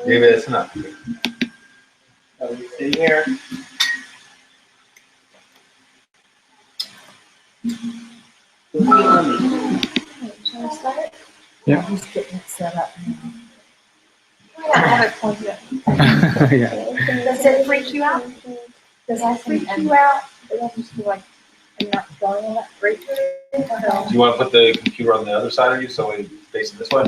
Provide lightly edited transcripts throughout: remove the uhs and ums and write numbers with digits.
Maybe that's enough. Stay here. Should I start? Yeah. He's getting it set up now. I don't have it plugged in. Yeah. Does it freak you out? Does that freak you out? It doesn't feel like I'm not going on that breakthrough. Do you want to put the computer on the other side of you so it's facing this way?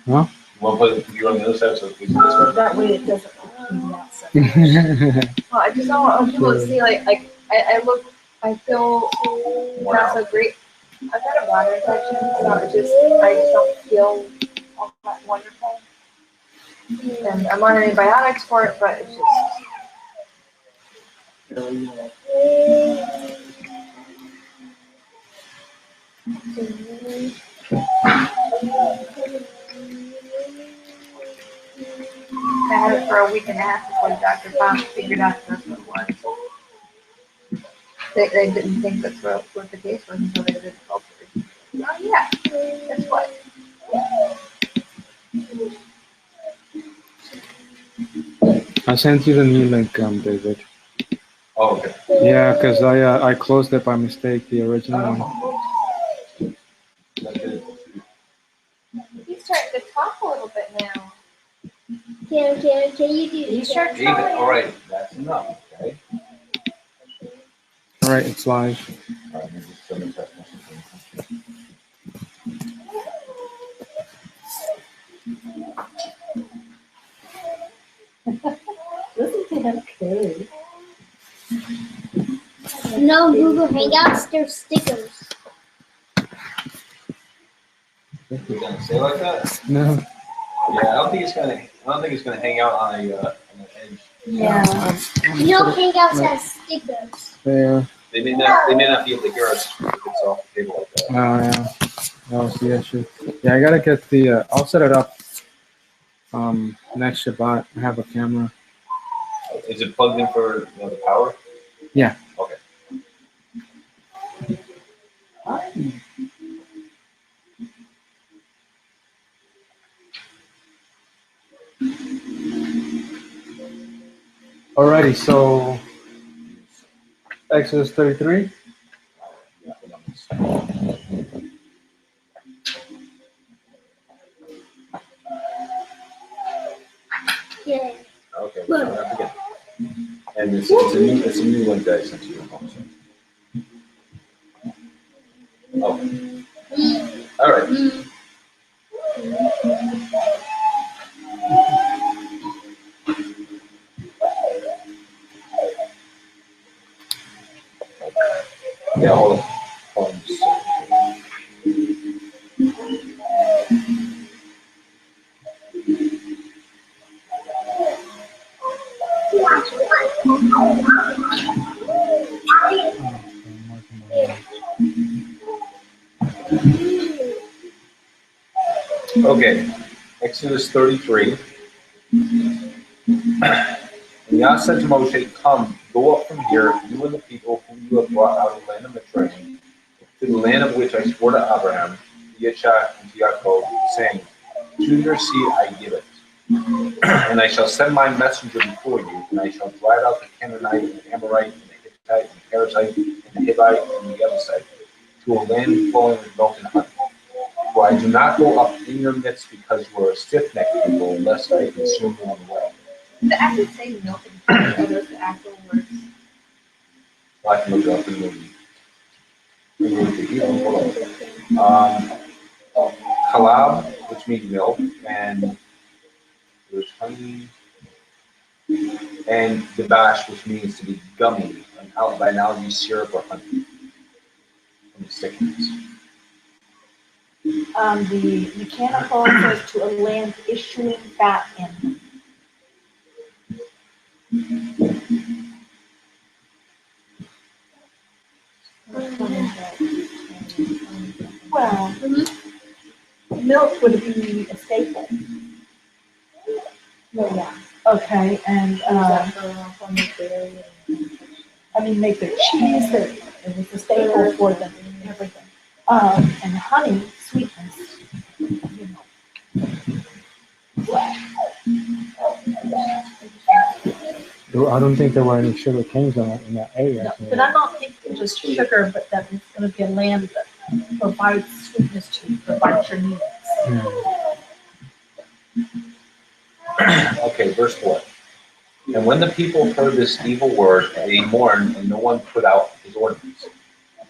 Huh? You want to put the computer on the other side so it's facing this way? That way it doesn't freak me out so much. Well, I just don't want people to see like I feel not so great. I've got a bladder infection, so I just don't feel all that wonderful. And I'm on antibiotics for it, but it's just. I had it for a week and a half before the doctor finally figured out that's what it was. They didn't think that's what the case was until they did the culture. Oh yeah, that's what. I sent you the new link, David. Oh, okay. Yeah, because I closed it by mistake, the original one. He's starting to talk a little bit now. Can you do You start David, trying. all right, that's enough, okay? All right, it's live. All right, let me just send a text message. Listen to him code. No Google Hangouts, they're stickers. You're gonna say like that? No. Yeah, I don't think it's gonna hang out on an edge. Yeah. Hangouts has stickers. There. They may not be able to hear us if it's off the table like that. Oh, yeah. That was the issue. Yeah, I gotta get the. I'll set it up. Next Shabbat, I have a camera. Is it plugged in for the power? Yeah. Okay. Alrighty, so Exodus 33. Yeah. Okay, we're gonna have to get. And it's a new link that I sent you. Oh. All right. Yeah, hold on. Hold on just a second. Okay, Exodus 33. And Yah said to Moshe, "Come, go up from here, you and the people whom you have brought out of the land of Mitzrayim, to the land of which I swore to Abraham, to Yitzchak, and to Yaakov, saying, to your seed I give it. And I shall send my messenger before you, and I shall drive out the Canaanite, and the Amorite, and the Hittite, and the Perizzite, and the Hivite, and the Jebusite, to a land flowing with milk and honey. For I do not go up in your midst because you are a stiff-necked people, lest I consume you on the way." The actors say milk and honey, are those the actual words? I can look it up in the Halab, which means milk, and there's honey, and Debash, which means to be gummy, and by analogy, syrup or honey, from the stickiness. The mechanical refers to a land issuing fat and well, milk would be a staple. No, yeah. Okay, and I mean, make their cheese, that it was a staple for them and everything. And honey, sweetness, you know. I don't think there were any sugar canes in that area. No, but I'm not thinking just sugar, but that it's gonna be a land that provides sweetness to provide your needs. Okay, verse 4. And when the people heard this evil word, they mourned, and no one put out his ordinance.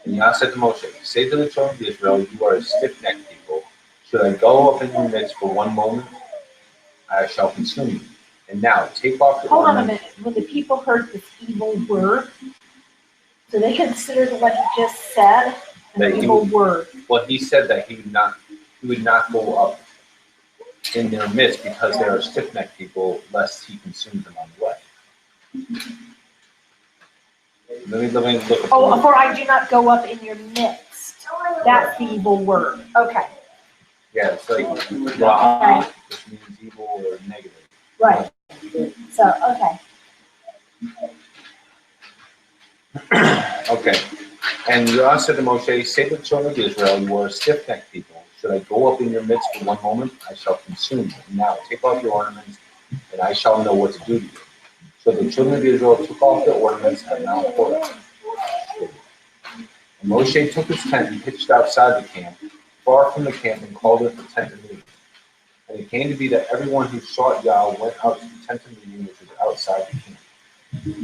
And Yah said to Moshe, say to the children of Israel, you are a stiff-necked people. Should I go up in your midst for one moment? I shall consume you. And now, take off your Hold on a ornaments. minute, when the people heard this evil word, so they considered what he just said That an he evil would- word. Well, he said that he would not go up in their midst because they are stiff-necked people, lest he consume them on the way. Let me look at Oh, for I do not go up in your midst. That's the evil word. Okay, Yeah, it's like Ra, which means evil or negative. right. So, okay. Okay. And Yah said to Moshe, say to the children of Israel, you are a stiff-necked people. Should I go up in your midst for one moment? I shall consume you. Now take off your ornaments, and I shall know what to do to you. So the children of Israel took off their ornaments at Mount Horeb. And Moshe took his tent and pitched outside the camp, far from the camp, and called it the tent of meeting. And it came to be that everyone who sought Yah went out to the tent of meeting, which was outside the camp.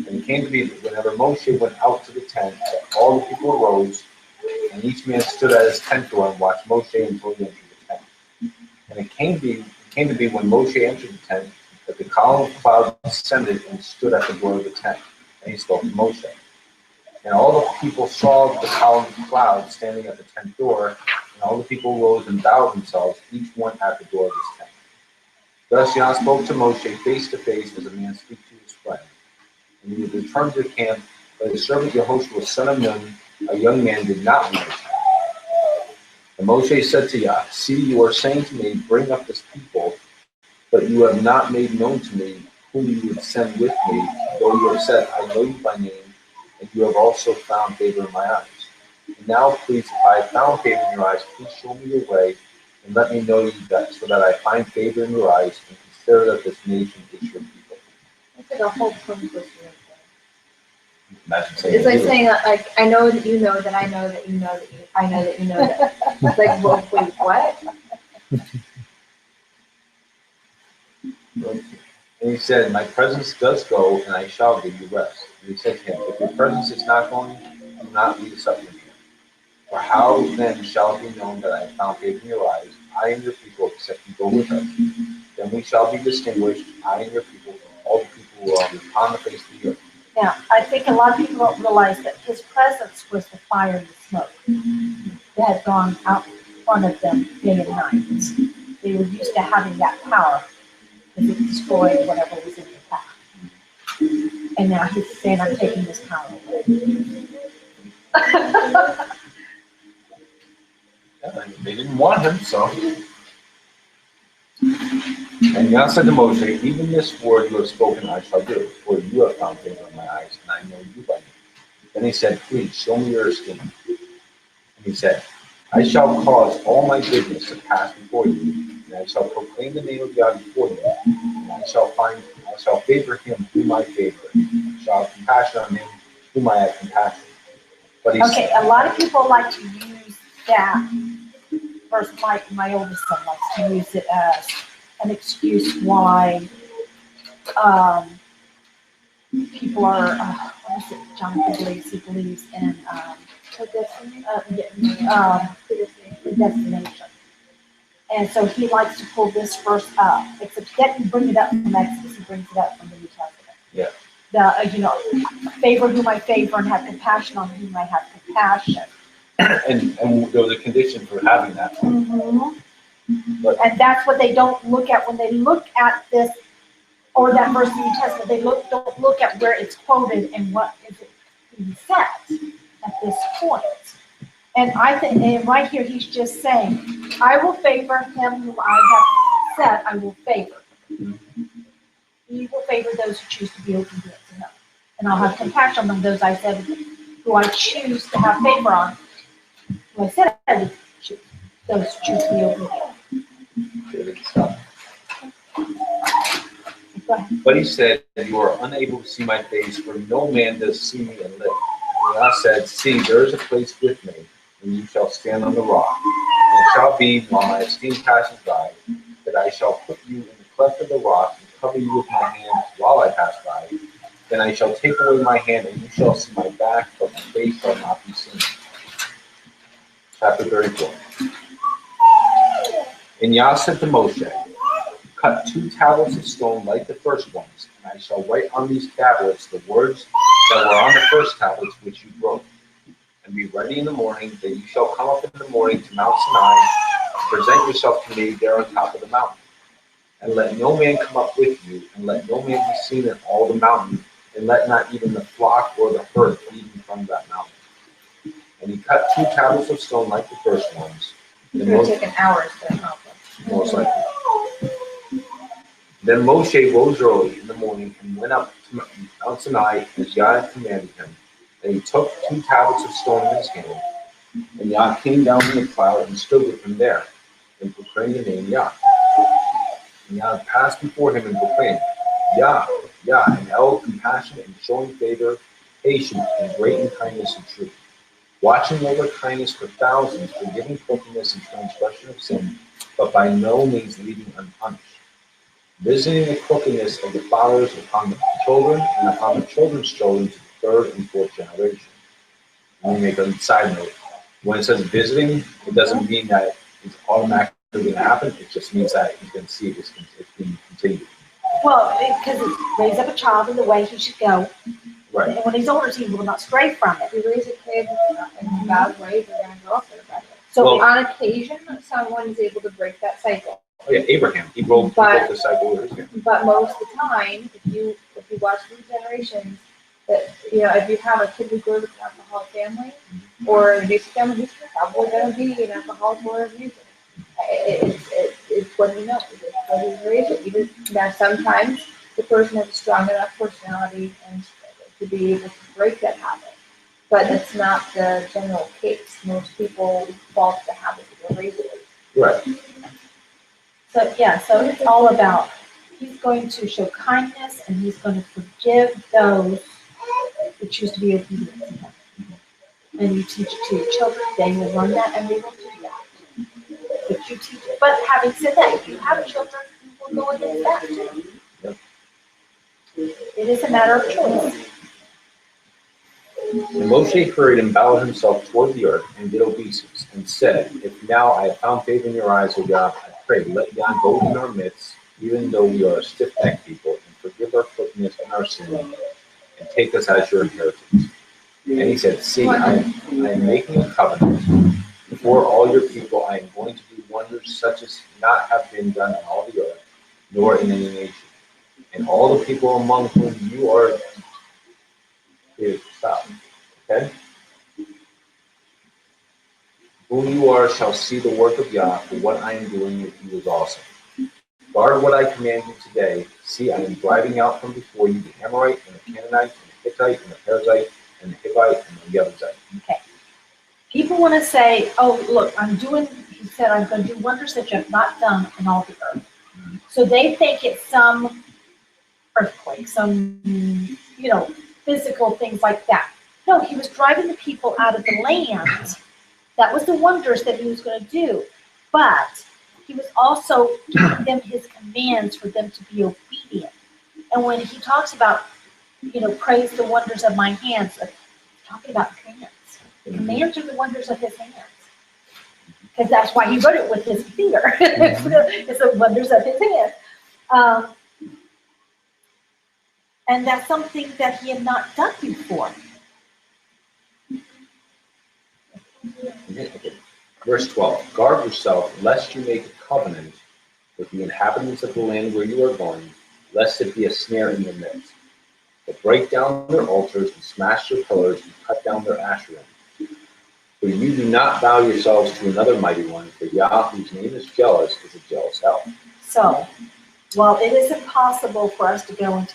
And it came to be that whenever Moshe went out to the tent, that all the people arose, and each man stood at his tent door and watched Moshe until he entered the tent. And it came to be when Moshe entered the tent that the column of cloud descended and stood at the door of the tent. And he spoke to Moshe. And all the people saw the column of cloud standing at the tent door, and all the people rose and bowed themselves, each one at the door of his tent. Thus Yah spoke to Moshe face to face as a man speaks to his friend. And he returned to the camp, but his servant Yehoshua, son of Nun, a young man, did not know his. And Moshe said to Yah, see, you are saying to me, bring up this people, but you have not made known to me whom you would send with me, though you have said, I know you by name, and you have also found favor in my eyes. And now, please, if I have found favor in your eyes, please show me your way, and let me know you that, so that I find favor in your eyes, and consider that this nation is your people. It's like a whole point question. Imagine saying It's like it. saying that, like, I know that you know that I know that you know that you, I know that you know that. It's like, well, wait, what? And he said, my presence does go, and I shall give you rest. And he said to him, if your presence is not going, do not lead us up from here. For how then shall it be known that I have found favor in your eyes, I and your people, except you go with us? Then we shall be distinguished, I and your people, from all the people who are upon the face of the earth. Now, I think a lot of people don't realize that his presence was the fire and the smoke that had gone out in front of them day and night. They were used to having that power because it destroyed whatever was in their path. And now he's saying, I'm taking this power away. Yeah, they didn't want him, so. And Yah said to Moshe, even this word you have spoken I shall do, for you have found favor in my eyes, and I know you by name. Then he said, please show me your esteem. And he said, I shall cause all my goodness to pass before you, and I shall proclaim the name of God before you, and I shall favor him whom I favor, and shall have compassion on him whom I have compassion. But he Okay, a lot of people like to use that verse. My oldest son likes to use it as an excuse why people are, what is it, Jonathan believes, he believes in predestination. And so he likes to pull this verse up, except he doesn't bring it up from Exodus, he brings it up from the New Testament. Yeah. Favor whom I favor and have compassion on whom I have compassion. And there was a condition for having that. Mm-hmm. But And that's what they don't look at when they look at this, or that verse in the New Testament. They don't look at where it's quoted and what is it being said at this point. And I think, and right here, he's just saying, I will favor him whom I have said I will favor. He will favor those who choose to be obedient to him. And I'll have compassion on those I said who I choose to have favor on. Who I said I would choose, those who choose to be obedient. good stuff. Go ahead. But he said, you are unable to see my face, for no man does see me and live. And Yah said, see, there is a place with me, and you shall stand on the rock. And it shall be, while my esteem passes by, that I shall put you in the cleft of the rock, and cover you with my hand while I pass by. Then I shall take away my hand, and you shall see my back, but my face shall not be seen. Chapter 34. And Yah said to Moshe, cut 2 tablets of stone like the first ones, and I shall write on these tablets the words that were on the first tablets which you broke. And be ready in the morning, that you shall come up in the morning to Mount Sinai, and present yourself to me there on top of the mountain. And let no man come up with you, and let no man be seen in all the mountain, and let not even the flock or the herd feed from that mountain. And he cut 2 tablets of stone like the first ones. It would have taken hours to accomplish. Most likely. Then Moshe rose early in the morning and went up to Mount Sinai as Yah had commanded him. And he took 2 tablets of stone in his hand. And Yah came down in the cloud and stood with him there, and proclaimed the name Yah. And Yah passed before him and proclaimed, Yah, Yah, and El, compassionate and showing favor, patient and great in kindness and truth, watching over kindness for thousands, forgiving crookedness and transgression of sin, but by no means leaving unpunished, visiting the crookedness of the fathers upon the children and upon the children's children to the 3rd and 4th generation. Let me make a side note. When it says visiting, it doesn't mean that it's automatically going to happen. It just means that he's going to see it. It's going to continue. Well, because it's raise up a child in the way he should go. Right. And when he's older, he will not stray from it. If you raise a kid in God's way, they're going to go up there about it. So Well, On occasion, someone is able to break that cycle. Oh yeah, Abraham. He broke the cycle with his family. But most of the time, if you watch through generations, that if you have a kid who grows up in an alcoholic family or an abusive family, he's probably going to be an alcoholic or abuser. It's what he knows. It's what he's raised with. Now, sometimes the person has a strong enough personality and to be able to break that habit, but that's not the general case. Most people fall to the habit that they're raised with. Right. So it's all about, he's going to show kindness and he's going to forgive those who choose to be obedient to him. And you teach it to your children, they will learn that and they will do that. But you teach it. But having said that, if you have children, you will go against that too. Yep. It is a matter of choice. And Moshe hurried and bowed himself toward the earth and did obeisance, and said, if now I have found favor in your eyes, O Yah, I pray, let Yah go in our midst, even though we are a stiff-necked people, and forgive our crookedness and our sin, and take us as your inheritance. And he said, see, I am making a covenant. Before all your people, I am going to do wonders such as not have been done in all the earth, nor in any nation. And all the people among whom you are stop. Okay? Whom you are shall see the work of Yah, for what I am doing with you is awesome. Guard what I command you today. See, I am driving out from before you the Amorite, and the Canaanite, and the Hittite, and the Perizzite, and the Hivite, and the Jebusite. Okay. People want to say, oh, look, he said, I'm going to do wonders that you have not done in all the earth. So they think it's some earthquake, some, physical things like that. No, he was driving the people out of the land. That was the wonders that he was going to do. But he was also giving them his commands for them to be obedient. And when he talks about, praise the wonders of my hands, he's talking about commands. The commands are the wonders of his hands. Because that's why he wrote it with his finger. It's the wonders of his hands. And that's something that he had not done before. Verse 12, guard yourself, lest you make a covenant with the inhabitants of the land where you are going, lest it be a snare in your midst. But break down their altars and smash their pillars and cut down their asherim. For you do not bow yourselves to another mighty one, for Yah, whose name is jealous, is a jealous hell. So, while it is impossible for us to go and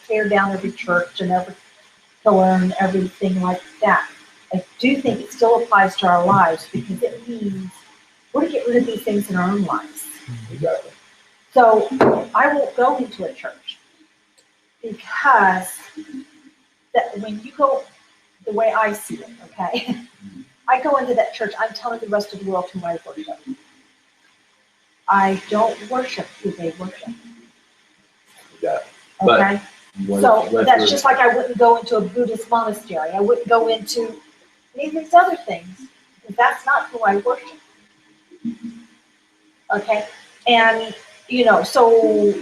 tear down every church and every pillar and everything like that, I do think it still applies to our lives because it means we're to get rid of these things in our own lives. Exactly. So I won't go into a church because that when you go, the way I see it, okay? I go into that church, I'm telling the rest of the world who I worship. I don't worship who they worship. Yeah. But Okay? So that's just like I wouldn't go into a Buddhist monastery. I wouldn't go into any of these other things, because that's not who I worship. Okay? And, you know, so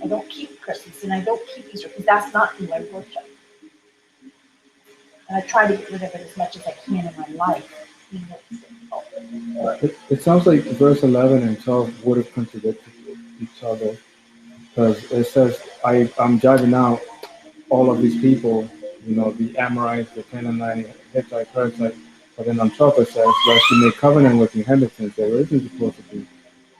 I don't keep Christmas and I don't keep Easter, because that's not who I worship. And I try to get rid of it as much as I can in my life. Even though it's difficult. It sounds like verse 11 and 12 would have contradicted each other, because it says, I'm judging out all of these people, you know, the Amorites, the Canaanites, Hittite, Perizzite, but then on top it says, lest you make covenant with the inhabitants. There isn't supposed to be.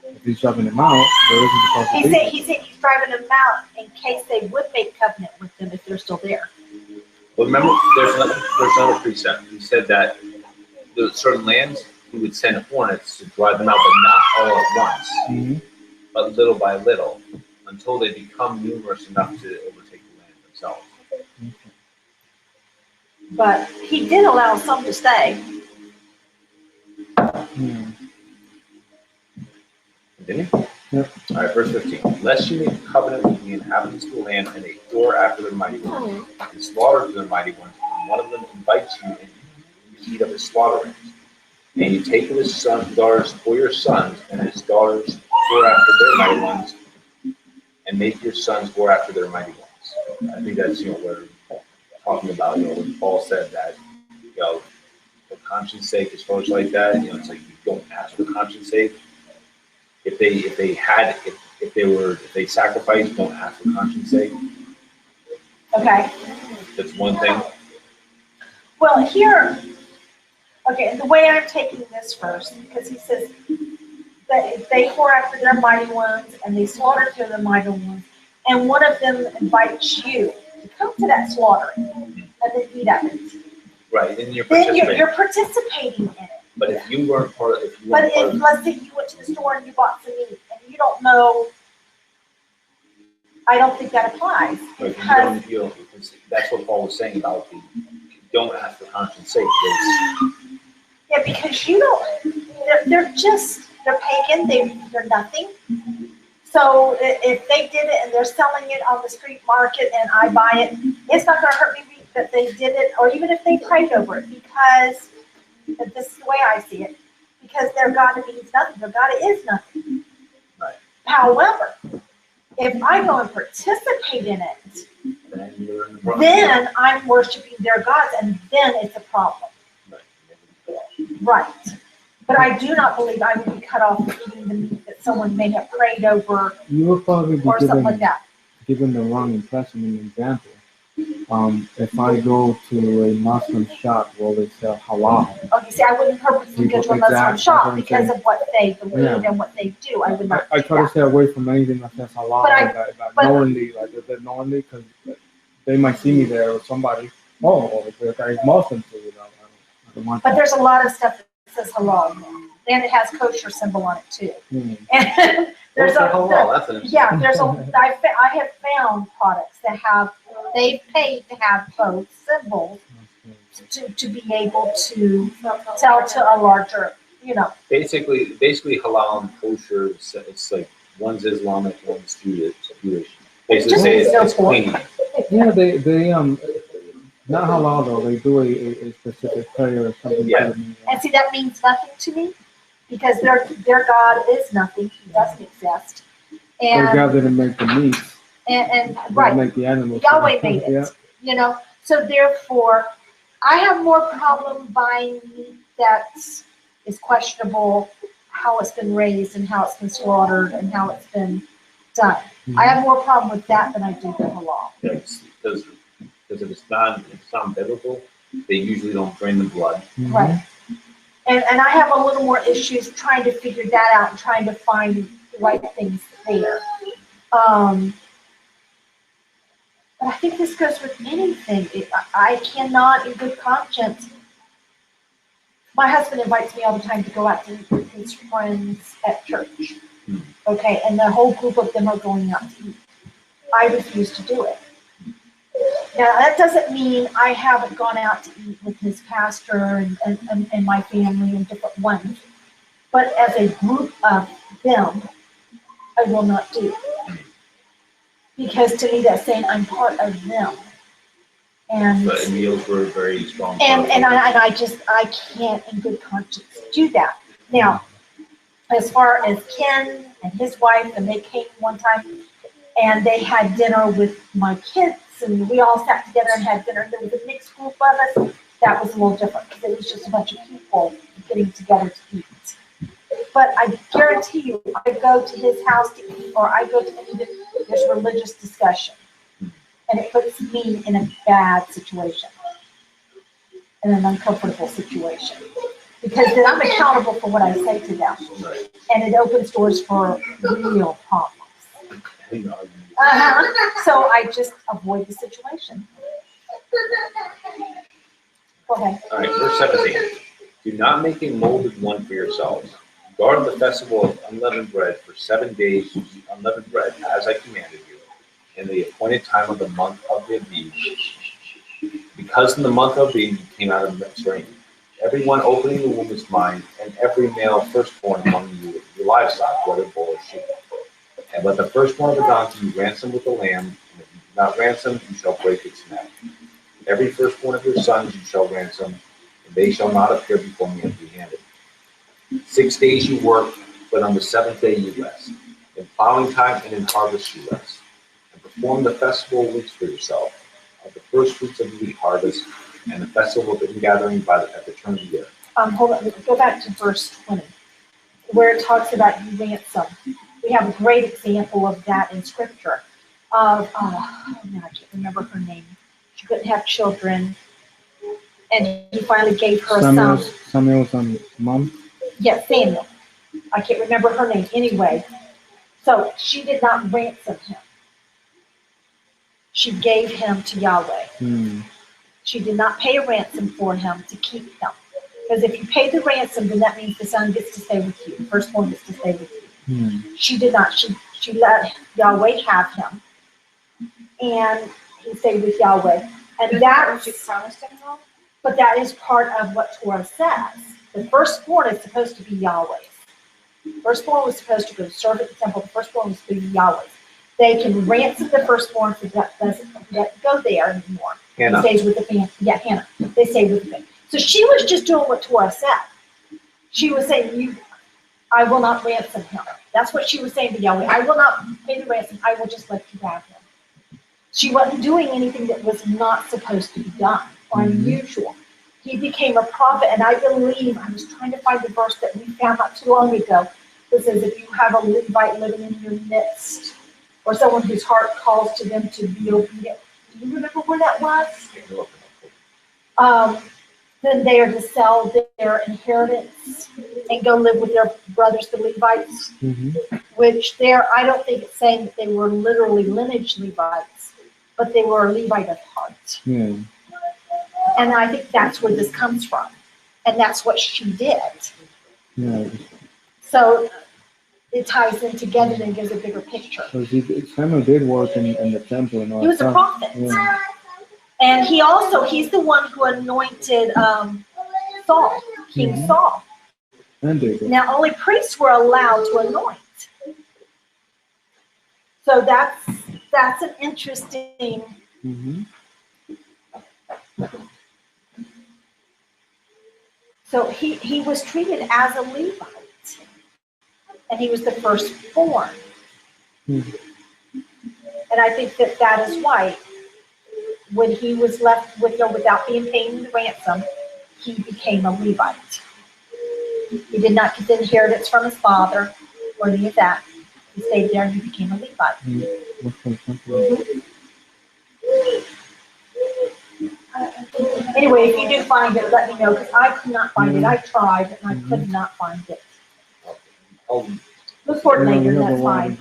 If he's driving them out, there isn't supposed to be. He said he's driving them out in case they would make covenant with them if they're still there. Well, remember, there's another precept. He said that the certain lands, he would send hornets to drive them out, but not all at once, but little by little, until they become numerous enough to overtake the land themselves. But he did allow some to stay. Continue? Yep. All right, verse 15. Lest you make a covenant with the inhabitants of the land, and they door after their mighty ones, and slaughter their mighty ones, and one of them invites you, and you eat of his slaughterings. And you take of his daughters for your sons, and his daughters door after their mighty ones, and make your sons go after their mighty ones. I think that's, what we're talking about, when Paul said that, for conscience sake, as far as like that, it's like you don't ask for conscience sake. If they sacrifice, don't ask for conscience sake. Okay. That's one thing. Well, here, okay, the way I'm taking this first, because he says that they whore after their mighty ones and they slaughter to their mighty ones, and one of them invites you to come to that slaughtering and then eat of it. Right, and you're then participating. You're participating in it. But if you weren't part of, let's say you went to the store and you bought some meat and you don't know, I don't think that applies. Because you don't, that's what Paul was saying about don't ask for conscience sake. Yeah, because you don't, they're pagan, they're nothing. So if they did it and they're selling it on the street market and I buy it, it's not going to hurt me that they did it, or even if they prayed over it, because this is the way I see it, because their God means nothing, their God is nothing. Right. However, if I go and participate in it, then I'm worshiping their gods, and then it's a problem. Right. But I do not believe I would be cut off from eating the meat that someone may have prayed over, You will probably be or something like that. given the wrong impression. An example. If I go to a Muslim shop where they sell halal. Okay, see, I wouldn't purposely go to a Muslim shop because of what they believe and what they do. I would not. I try to stay away from anything that says halal, knowingly, knowingly, because they might see me there with somebody. Oh, the guy's Muslim, so I don't want. But there's a lot of stuff that says halal, and it has kosher symbol on it too. And there's I have found products that have, they've paid to have both symbols to be able to sell to a larger, Basically halal and kosher, it's like one's Islamic, one's Jewish. Basically say it's clean. Yeah, they not halal though. They do a specific prayer or something. Yeah. And see, that means nothing to me, because their God is nothing. He doesn't exist. And their God didn't make the meat. And right, make the animals. Yahweh made it. Yeah. So therefore, I have more problem buying meat that is questionable, how it's been raised and how it's been slaughtered and how it's been done. Mm-hmm. I have more problem with that than I do the halal. Yes, because if it's not biblical, they usually don't drain the blood. Mm-hmm. Right. And I have a little more issues trying to figure that out and trying to find the right things there. But I think this goes with anything. I cannot, in good conscience, my husband invites me all the time to go out to eat with his friends at church. Okay, and the whole group of them are going out to eat. I refuse to do it. Now, that doesn't mean I haven't gone out to eat with his pastor and my family and different ones, but as a group of them, I will not do. Because to me, that's saying I'm part of them. And But meals were a very strong. I can't in good conscience do that. Now, as far as Ken and his wife, and they came one time and they had dinner with my kids, and we all sat together and had dinner. There was a mixed group of us. That was a little different because it was just a bunch of people getting together to eat. But I guarantee you, I go to his house to eat, or I go to any, there's religious discussion. And it puts me in a bad situation, in an uncomfortable situation. Because then I'm accountable for what I say to them. And it opens doors for real problems. So I just avoid the situation. Go ahead. All right, verse 17. Do not make a molded one for yourselves. Guard the festival of unleavened bread for 7 days. You eat unleavened bread as I commanded you, in the appointed time of the month of the Abib. Because in the month of Abib you came out of Mitzrayim. Everyone opening the womb is mine, and every male firstborn among you, your livestock, whether bull or sheep. And let the firstborn of the donkey you ransom with the lamb, and if you do not ransom, you shall break its neck. Every firstborn of your sons you shall ransom, and they shall not appear before me empty-handed. 6 days you work, but on the seventh day you rest. In plowing time and in harvest you rest. And perform the festival of weeks for yourself, of the first fruits of the wheat harvest, and the festival of ingathering at the turn of the year. Hold on, go back to verse 20, where it talks about you ransom. We have a great example of that in scripture. I can't remember her name. She couldn't have children, and he finally gave her a son. Samuel's mom? Yes, Samuel. I can't remember her name anyway. So she did not ransom him. She gave him to Yahweh. She did not pay a ransom for him to keep him. Because if you pay the ransom, then that means the son gets to stay with you. The firstborn gets to stay with you. She did not. She let Yahweh have him. And he stayed with Yahweh. And that, she promised him though? but that is part of what Torah says. The firstborn is supposed to be Yahweh's. Firstborn was supposed to go serve at the temple. The firstborn was to be Yahweh's. They can ransom the firstborn so that doesn't go there anymore. Hannah. It stays with the family. Yeah, Hannah. They stay with the family. So she was just doing what Torah said. She was saying, I will not ransom him. That's what she was saying to Yahweh. I will not pay the ransom. I will just let you have him. She wasn't doing anything that was not supposed to be done or unusual. He became a prophet, and I believe, I was trying to find the verse that we found not too long ago that says if you have a Levite living in your midst, or someone whose heart calls to them to be obedient. Do you remember where that was? Then they are to sell their inheritance and go live with their brothers, the Levites, which I don't think it's saying that they were literally lineage Levites, but they were a Levite of heart. And I think that's where this comes from. And that's what she did. So it ties in together and gives a bigger picture. So Samuel did work in the temple and all. He was a prophet. And he's the one who anointed Saul, King Saul. Now only priests were allowed to anoint. So that's an interesting. So he was treated as a Levite. And he was the firstborn. And I think that is why when he was left without being paid the ransom, he became a Levite. He did not get the inheritance from his father or any of that. He stayed there and he became a Levite. Anyway, if you do find it, let me know, because I could not find it. I tried and I could not find it. Look for it later, that's fine.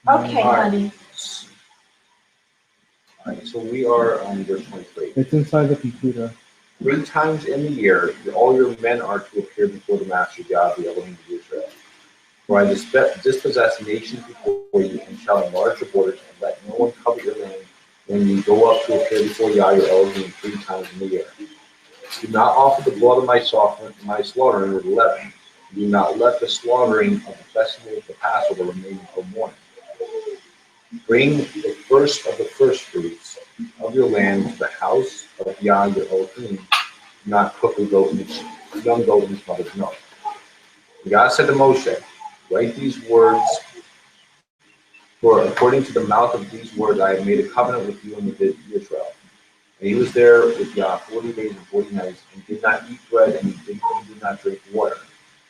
Okay, honey. All right, so we are on verse 23. It's inside the computer. 3 times in the year, all your men are to appear before the Master God, the Elohim of Israel. For I dispossess nations before you, and shall enlarge your borders, and let no one covet your land when you go up to appear before Yah your Elohim 3 times in the year. Do not offer the blood of my slaughtering with leaven. Do not let the slaughtering of the festival of the Passover remain until morning. Bring the first of the first fruits of your land to the house of Yah your Elohim. Do not cook a young goat in its mother's milk. And God said to Moshe, write these words, for according to the mouth of these words I have made a covenant with you and with Israel. And he was there with Yah 40 days and 40 nights, and did not eat bread, and he did not drink water.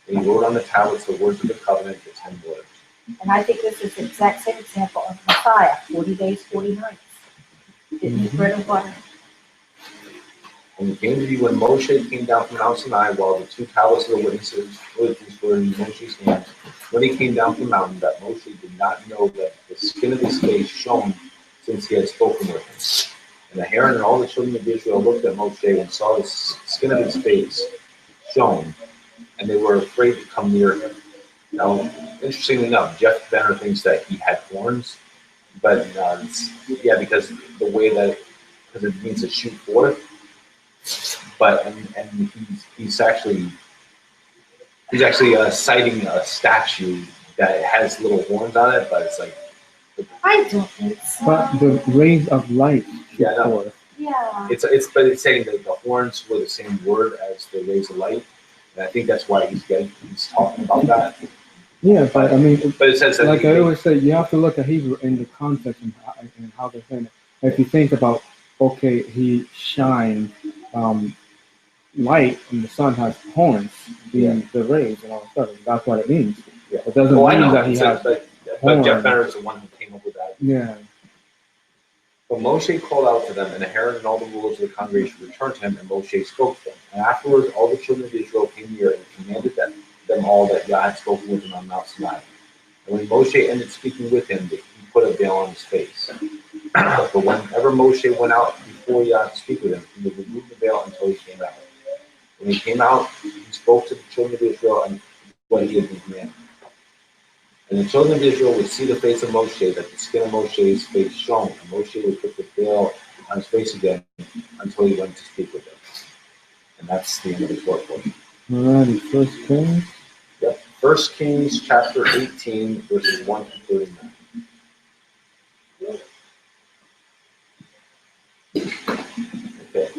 And he wrote on the tablets the words of the covenant, the 10 words. And I think this is the exact same example of Messiah, 40 days, 40 nights. Didn't eat bread and water. And it came to be when Moshe came down from Mount Sinai, while the 2 tablets of the witnesses were in Moshe's hand, when he came down from the mountain, that Moshe did not know that the skin of his face shone since he had spoken with him. And Aaron and all the children of Israel looked at Moshe and saw the skin of his face shone, and they were afraid to come near him. Now, interestingly enough, Jeff Benner thinks that he had horns, but because the way that, because it means to shoot forth. But and he's actually citing a statue that has little horns on it, but it's like. I don't think so. But the rays of light. Yeah, I know. Yeah. It's saying that the horns were the same word as the rays of light, and I think that's why he's talking about that. Yeah, but I mean, but it says that like I always say, you have to look at Hebrew in the context and how they're saying it. If you think about, okay, he shined light, and the sun has horns, being the rays and all that stuff. That's what it means. Yeah. It doesn't mean that he has. But Jeff Benner is the one who came up with that. Yeah. But Moshe called out to them, and Aaron and all the rulers of the congregation returned to him, and Moshe spoke to them. And afterwards, all the children of Israel came near and commanded them all that Yah had spoken with him on Mount Sinai. And when Moshe ended speaking with him, he put a veil on his face. But whenever Moshe went out before Yah to speak with him, he would remove the veil until he came out. When he came out, he spoke to the children of Israel and what he had been commanded. And the children of Israel would see the face of Moshe, that the skin of Moshe's face shone, and Moshe would put the veil on his face again until he went to speak with them. And that's the end of the short portion. Alrighty, First Kings. Yep. 1 Kings chapter 18, verses 1 to 39. Okay.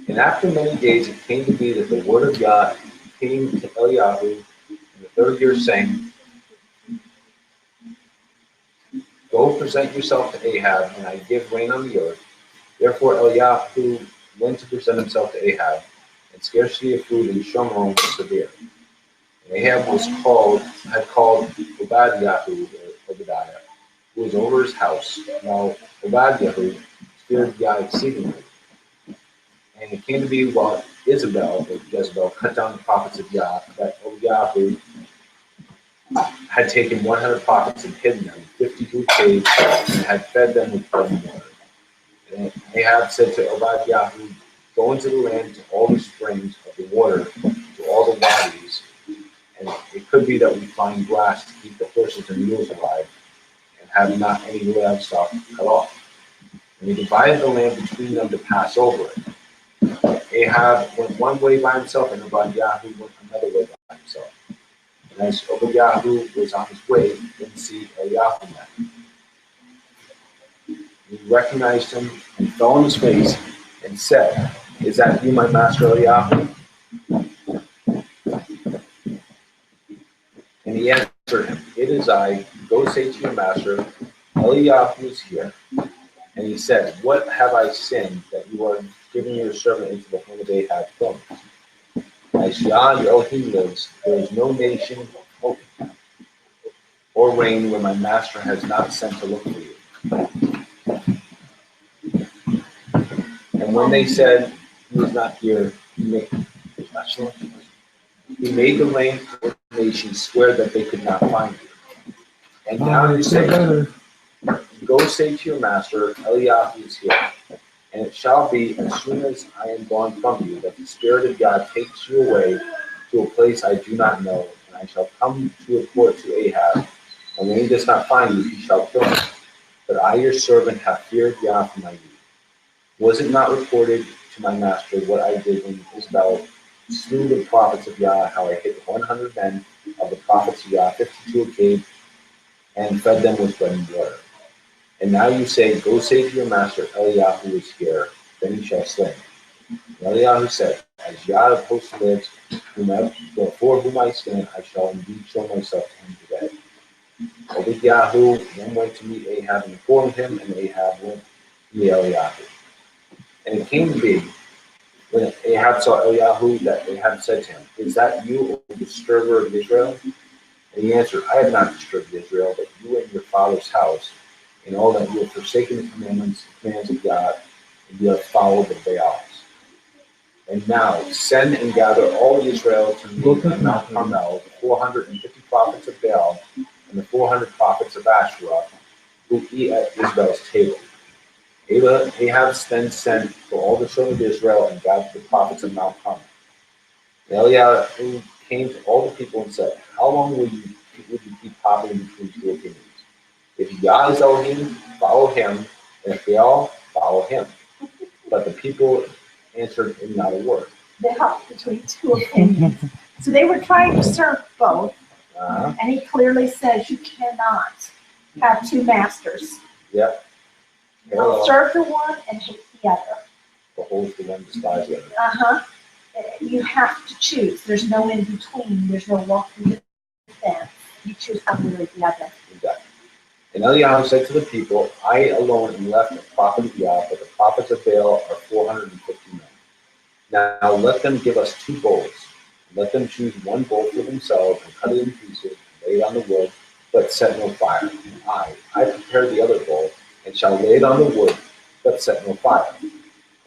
And after many days it came to be that the word of God came to Eliyahu in the 3rd year, saying, Go present yourself to Ahab, and I give rain on the earth. Therefore Eliyahu went to present himself to Ahab, and scarcity of food in Shomron was severe. And Ahab had called Obadiah, who was over his house. Now Obadiah feared Yah exceedingly. And it came to be while Jezebel, cut down the prophets of Yah, that Obadiah had taken 100 prophets and hidden them, 52 caves, and had fed them with bread and water. And Ahab said to Obadiah, Go into the land to all the springs of the water, to all the wadis, and it could be that we find grass to keep the horses and mules alive, and have not any livestock cut off. And he divided the land between them to pass over it. Ahab went one way by himself, and Obadiah went another way by himself. And as Obadiah was on his way, he didn't see Eliyahu met him. He recognized him and fell on his face and said, Is that you, my master Eliyahu? And he answered him, It is I. Go say to your master, Eliyahu is here. And he said, What have I sinned that you are giving your servant into the hand of Ahab from? As Yah your Elohim lives, there is no nation or reign where my master has not sent to look for you. And when they said he was not here, he made the nations swear that they could not find you. And now you say, Go say to your master, Eliyahu is here. And it shall be, as soon as I am gone from you, that the Spirit of God takes you away to a place I do not know, and I shall come to report to Ahab. And when he does not find you, he shall kill him. but I, your servant, have feared Yah from my youth. Was it not reported to my master what I did when Isabel slew the prophets of Yah, how I hit 100 men of the prophets of Yah, 52 a cave, and fed them with bread and water? And now you say, go say to your master, Eliyahu is here, then he shall slay me. And Eliyahu said, as Yah of hosts lives, before whom I stand, I shall indeed show myself to him today. Obadiah then went to meet Ahab and informed him, and Ahab went to meet Eliyahu. And it came to be, when Ahab saw Eliyahu, that Ahab said to him, is that you, O disturber of Israel? And he answered, I have not disturbed Israel, but you and your father's house, in all that you have forsaken the commands of God, and you have followed the Baals. And now send and gather all Israel to me at Mount Carmel, the 450 prophets of Baal, and the 400 prophets of Asherah, who eat at Isabel's table. Ahab then sent for all the children of Israel and gathered the prophets of Mount Carmel. And Eliyahu came to all the people and said, how long will you keep hopping between two opinions? If Yah is Elohim, follow him, and if Baal, follow him. But the people answered him not a word. They hopped between two opinions. So they were trying to serve both, and he clearly says you cannot have two masters. Yep. You'll serve the one and hate the other. Behold the one, despise the other. Uh-huh. You have to choose. There's no in between. There's no walking the fence. You choose one way or the other. Exactly. And Eliyahu said to the people, I alone am left a prophet of Yah, but the prophets of Baal are 450 men. Now let them give us 2 bowls. Let them choose one bowl for themselves and cut it in pieces and lay it on the wood, but set no fire. And I prepare the other bowl and shall lay it on the wood, but set no fire.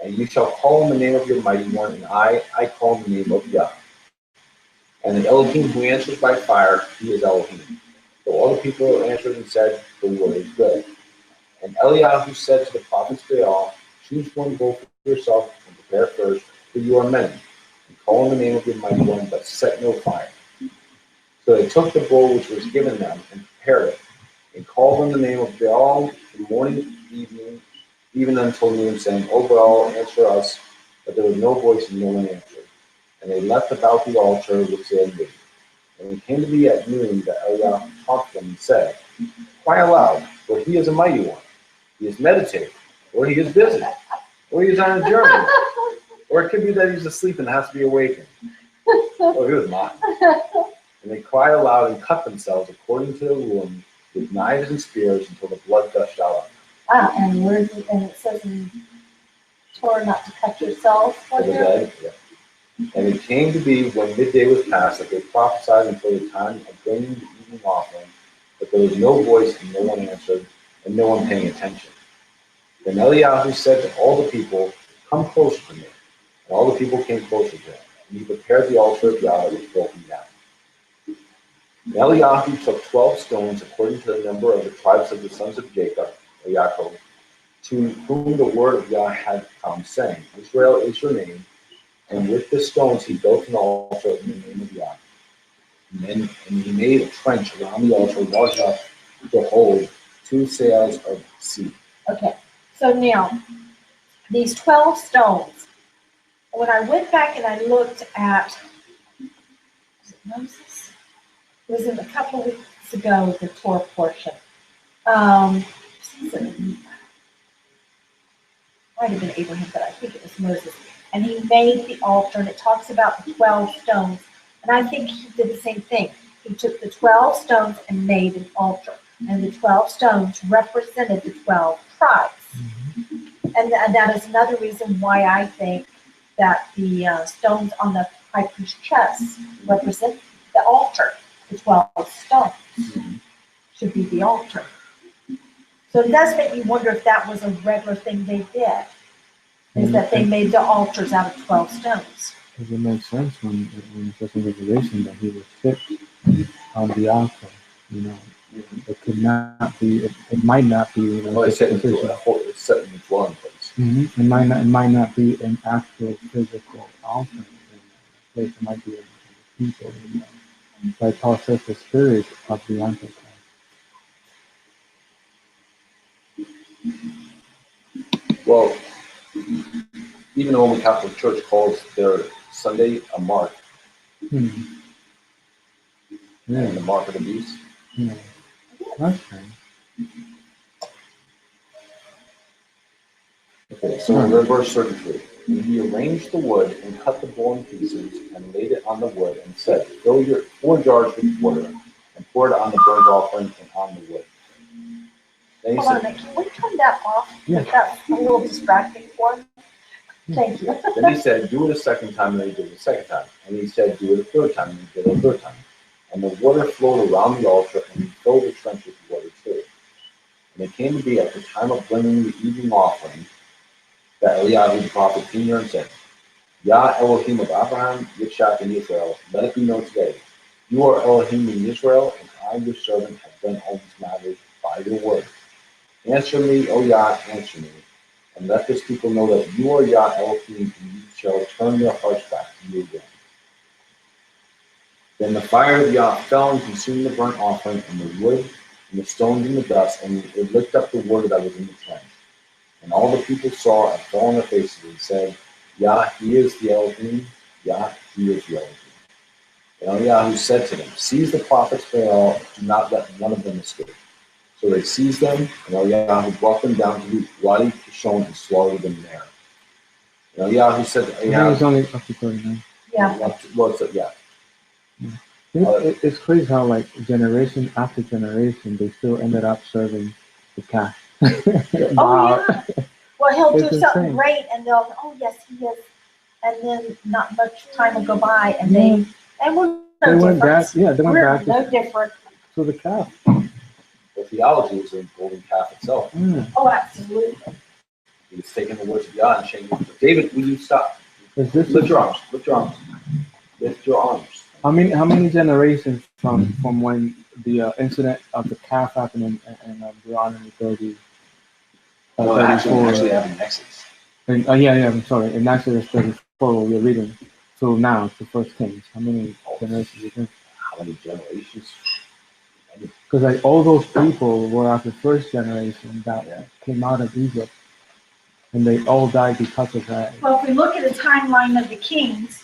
And you shall call on the name of your mighty one, and I call on the name of Yah. And the Elohim who answers by fire, he is Elohim. So all the people answered and said, the word is good. And Eliyahu said to the prophets of Baal, choose one bowl for yourself and prepare first, for you are many. And call on the name of your mighty one, but set no fire. So they took the bowl which was given them and prepared it, and called on the name of Baal from morning to evening, even until noon, saying, O Baal, answer us. But there was no voice and no one answered. And they left about the altar which they had made. And it came to be at noon that Eliyahu talked to them and said, cry aloud, for he is a mighty one. He is meditating, or he is busy, or he is on a journey, or it could be that he's asleep and has to be awakened. Oh, he was not. And they cried aloud and cut themselves according to the wound with knives and spears until the blood gushed out. And it says in Torah not to cut yourself. And it came to be when midday was past that they prophesied until the time of bringing the evening offering, but there was no voice and no one answered, and no one paying attention. Then Eliyahu said to all the people, come closer to me. And all the people came closer to him, and he prepared the altar of Yah that was broken down. And Eliyahu took 12 stones according to the number of the tribes of the sons of Jacob, or Yaakov, to whom the word of Yah had come, saying, Israel is your name. And with the stones he built an altar in the name of Yah. And he made a trench around the altar large enough to hold 2 sails of sea. Okay, so now, these 12 stones, when I went back and I looked at, was it Moses? It was in a couple of weeks ago, the Torah portion. Might have been Abraham, but I think it was Moses. And he made the altar, and it talks about the 12 stones. And I think he did the same thing. He took the 12 stones and made an altar. And the 12 stones represented the 12 tribes. And that is another reason why I think that the stones on the high priest's chest represent the altar. The 12 stones should be the altar. So it does make me wonder if that was a regular thing they did, is that they made the altars out of 12 stones. Does it make sense when it says in Revelation that he was fixed on the altar? You know, it could not be. It might not be. You know, Well, it's set in the dwelling place. It might not be an actual physical altar. It might be a people. You know. Like Paul says, the spirit of the Antichrist. Well, even the Roman Catholic Church calls their Sunday a mark, Hmm. and Yeah. the mark of the beast. Yeah. Okay. Okay, so we're in verse 33. And he arranged the wood and cut the bull in pieces and laid it on the wood and said, fill your 4 jars with water and pour it on the burnt offering and on the wood. Then he Hold on a said, minute, can we turn that off? Yeah. That's a little distracting for me. Thank you. then he said, do it a second time, and he did it a second time. And he said, do it a third time, and he did it a third time. And the water flowed around the altar, and he filled the trench with water too. And it came to be at the time of bringing the evening offering that Eliyahu the prophet came near and said, Yah Elohim of Abraham, Yitzchak, and Israel, let it be known today, you are Elohim in Israel, and I, your servant, have done all these matters by your word. Answer me, O Yah, answer me, and let this people know that you are Yah Elohim, and you shall turn their hearts back to you again. Then the fire of Yah fell and consumed the burnt offering, and the wood, and the stones, and the dust, and it licked up the water that was in the trench. And all the people saw and fell on their faces and said, Yah, he is the Elohim, Yah, he is the Elohim. And Eliyahu said to them, seize the prophets Baal, do not let one of them escape. So they seized them, and Eliyahu brought them down to the Wadi Kishon and slaughtered them there. And Eliyahu said to I think it's Ahab, only up to 39. Yeah. It's crazy how like generation after generation they still ended up serving the calf. Oh, yeah. Well, he'll do It's something insane. great and they'll, oh, yes, he is. And then not much time will go by and and we're They no went back. different. Yeah, they went We're back no different. to the calf. The theology is a golden calf itself. Mm. Oh, absolutely. He's taking the words of Yah and changing it. David, will you stop? Is this Lift your arms. Lift your arms. Lift your arms. how many generations from when the incident of the calf happened in Deuteronomy 30? Well, 34. actually having Exodus. And, yeah, I'm sorry. In Exodus 34, we're reading. So now to First Kings. How many generations do you think? How many generations? Because like all those people were of the first generation that came out of Egypt, and they all died because of that. Well, if we look at the timeline of the kings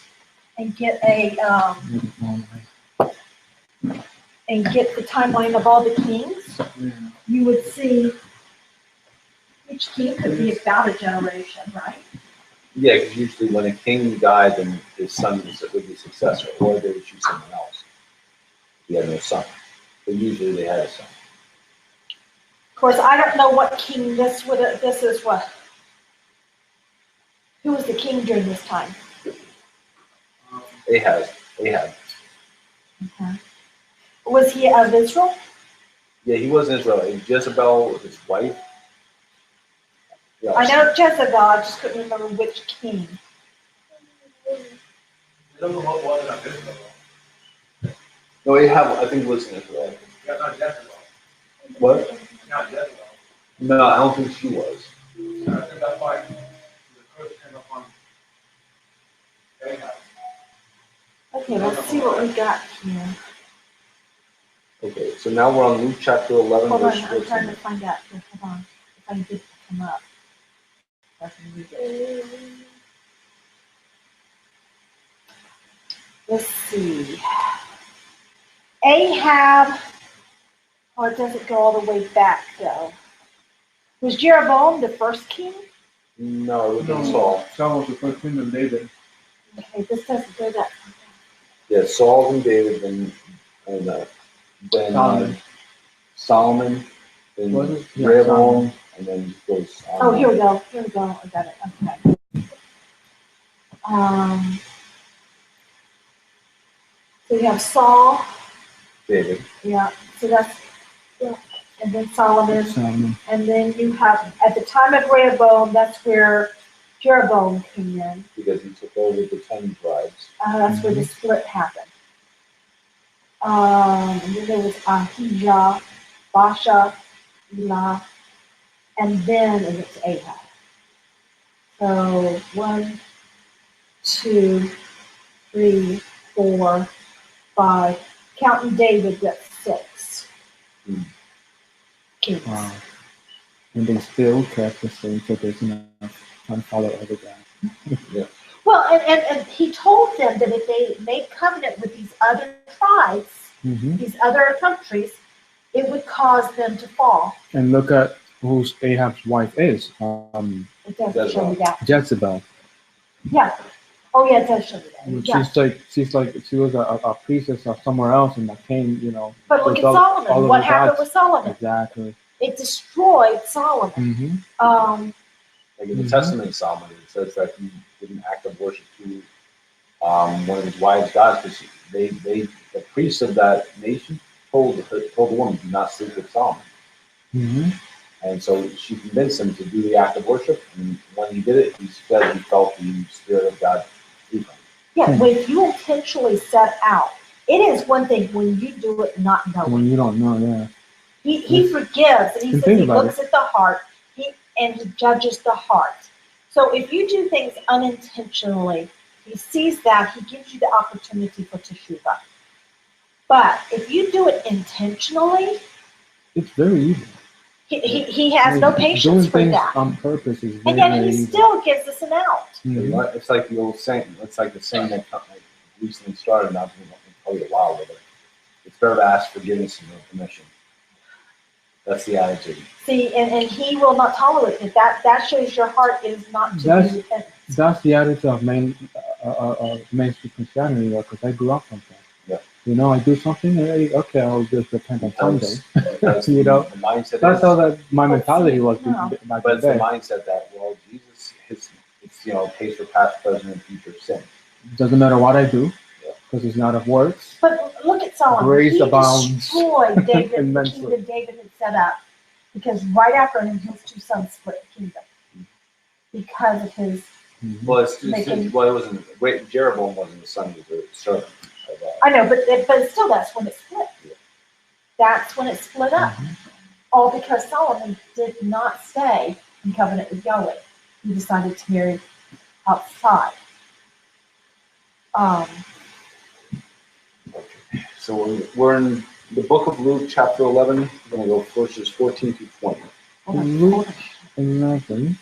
and get the timeline of all the kings, you would see each king could be about a generation, right? Yeah, because usually when a king died, then his son would be successor, or they would choose someone else. He had no son. But usually they had a son. Of course, I don't know what king this is what. Who was the king during this time? Ahab. Okay. Was he of Israel? Yeah, he was in Israel. And Jezebel, his wife. Yeah, I know Jezebel, I just couldn't remember which king. No, Ahab, I think, was in Israel. What? No, I don't think she was. Okay, let's see what we got here. Okay, so now we're on Luke chapter 11, Hold on, verse I'm trying 14. to find out. Here, hold on. If I can get it to come up. I can read it. Let's see. Ahab, oh, it doesn't go all the way back though. Was Jeroboam the first king? No, it was Saul. Saul was the first king of David. Okay, this doesn't go that far. Yeah, Saul and David, then Solomon, then Was it? Yeah, Rehoboam, Solomon. and then it goes on. Oh, here we go. Here we go. I got it. Okay. So you have Saul. David. Yeah. So that's, yeah. And then Solomon. And then you have, at the time of Rehoboam, that's where Jeroboam came in. Because he took over the 10 tribes. That's where the split happened. And then there was Ahijah, Baasha, Elah, and then it's Ahab. So 1, 2, 3, 4, 5. Counting David, that's 6. Kings. Wow. and they still kept the same tradition of trying to follow other guys. Well, and he told them that if they made covenant with these other tribes, Mm-hmm. these other countries, it would cause them to fall. And look at who Ahab's wife is, It doesn't show you that. Jezebel. Yeah. Oh, yeah, it does show you that. Yeah. She's like she was a priestess of somewhere else, and that came, But look at all Solomon. of What the happened gods. with Solomon? Exactly. It destroyed Solomon. Mm-hmm. Like in the Testament of Solomon, it says that he did an act of worship to one of his wives' gods, because the priests of that nation told the woman, do not sleep with Solomon. Mm-hmm. And so she convinced him to do the act of worship, and when he did it, he said he felt the Spirit of God leave him. Yeah, but if you intentionally set out, it is one thing when you do it not knowing. When you don't know, yeah. He forgives, and he And says think he about looks at the heart, and he judges the heart. So if you do things unintentionally, he sees that, he gives you the opportunity for teshuvah. But if you do it intentionally, It's very easy. he has no patience for Doing things that. on purpose is very, And yet very he easy. still gives us an out. Mhm. It's like the old saying. It's like the saying that recently started, not probably a while ago. It's better to ask forgiveness than permission. That's the attitude. See, and he will not tolerate it. That shows your heart is not to be repentance. That's the attitude of mainstream Christianity, because I grew up from that. Yeah. I do something, okay, I'll just repent on Sunday. Because The mindset that's is, how that my mentality was No. back but in it's the the day. mindset that, well, Jesus, it's pays for past, present, and future sin. Doesn't matter what I do, because it's not of works. But look at Solomon. Grace He abounds destroyed David, the immensely. kingdom David had set up, because right after him, his two sons split the kingdom because of his. Mhm. Well, it wasn't. Wait, Jeroboam wasn't the son; he was a servant. I know, but still, that's when it split. That's when it split up. Mhm. All because Solomon did not stay in covenant with Yahweh. He decided to marry outside. So we're in the book of Luke, chapter 11. We're going to go verses 14 through 20. Luke 11.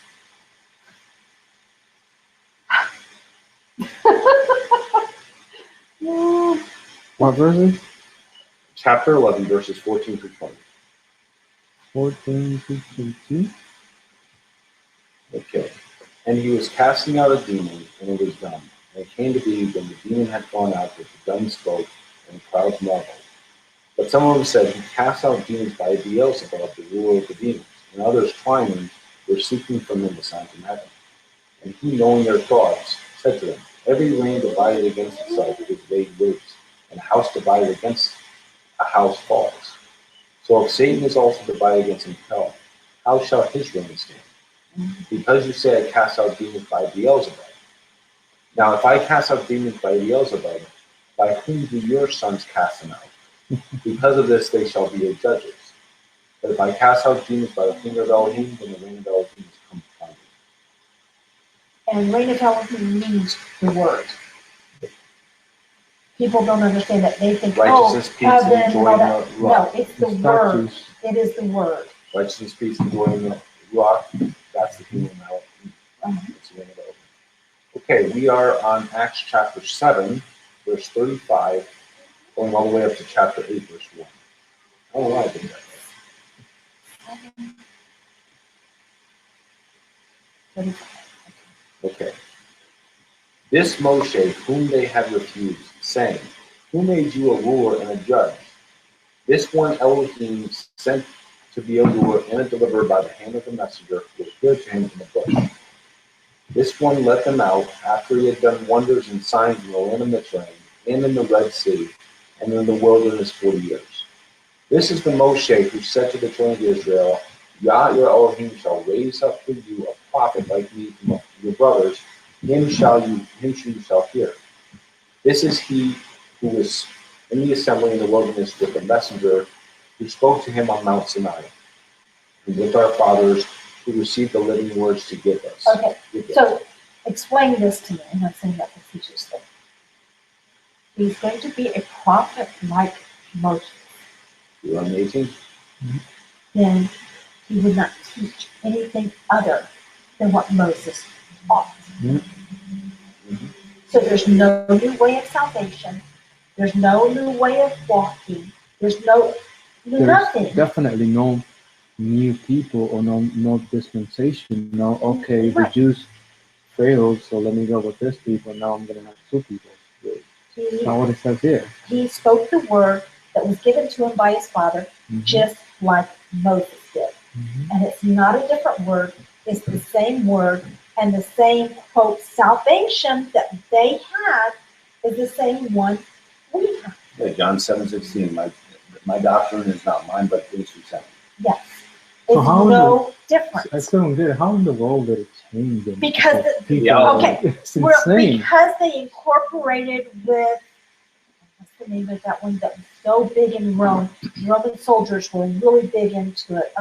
What verses? Chapter 11, verses 14 through 20. 14 to 20. Okay. And he was casting out a demon, and it was done. And it came to be when the demon had gone out that the dumb spoke, and the crowds marveled. But some of them said, he cast out demons by Beelzebub, the ruler of the demons. And others, trying him, were seeking from him a sign from heaven. And he, knowing their thoughts, said to them, every reign divided against itself is laid waste, and a house divided against a house falls. So if Satan is also divided against himself, how shall his reign stand? Because you say I cast out demons by Beelzebub. Now if I cast out demons by Beelzebub, by whom do your sons cast them out? Because of this they shall be your judges. But if I cast out demons by the finger of Elohim, then the reign of Elohim has come upon you. And reign of Elohim means the word. People don't understand that. They think, Righteousness, peace, and heaven, joy all in that. the rock. No, it's the word. It is the word. Righteousness, peace, and joy in the rock. That's the kingdom of Elohim. That's the reign of Elohim. Okay, we are on Acts chapter 7, verse 35, going all the way up to chapter 8, verse 1. I don't know why I did that. Okay. This Moshe, whom they had refused, saying, who made you a ruler and a judge? This one Elohim sent to be a ruler and a deliverer by the hand of the messenger who appeared to him in the bush. This one let them out after he had done wonders and signs in the land of Mitzrayim and in the Red Sea and in the wilderness 40 years. This is the Moshe who said to the children of Israel, Yah your Elohim shall raise up for you a prophet like me from your brothers, him you shall hear. This is he who was in the assembly in the wilderness with the messenger who spoke to him on Mount Sinai, and with our fathers who received the living words to give us. Okay, so explain this to me. I'm not saying that facetiously. He's going to be a prophet like Moses. You're on 18? Then he would not teach anything other than what Moses taught. Yeah. So there's no new way of salvation. There's no new way of walking. There's nothing. There's definitely no new people or no dispensation. No, okay, the Right. Jews failed, so let me go with this people. Now I'm going to have two people. That's not what it says here. He spoke the word that was given to him by his father, Mhm. just like Moses did. Mhm. And it's not a different word. It's the same word, and the same, quote, salvation that they had is the same one we have. Yeah, John 7:16. My doctrine is not mine, but his who sent me. Yes. So It's how no difference. I still don't get it. How in the world did it change them? Because people, okay, it's insane. because they incorporated with, what's the name of that one that was so big in Rome? Roman soldiers were really big into it.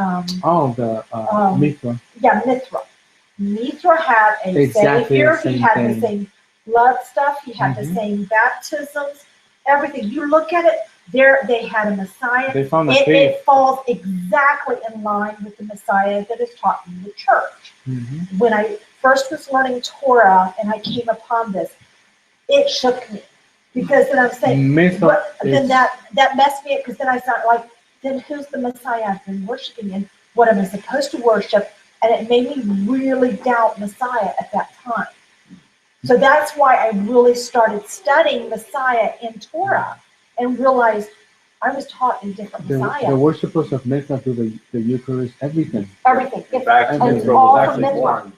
Mithra. Yeah, Mithra. Mithra had a Exactly savior. the same He had thing. the same blood stuff. He had the Mhm. same baptisms. Everything. You look at it. There, they had a Messiah. They found the faith. It falls exactly in line with the Messiah that is taught in the church. Mhm. When I first was learning Torah and I came upon this, it shook me. Because then I'm saying, Mithra then is- that messed me up, because then I thought, like, then who's the Messiah I've been worshiping, and what am I supposed to worship? And it made me really doubt Messiah at that time. So that's why I really started studying Messiah in Torah and realized I was taught a different The Messiah. worshippers of Mithra do the Eucharist, everything. Everything. In fact, And it's Mithra all was from actually Mithra. born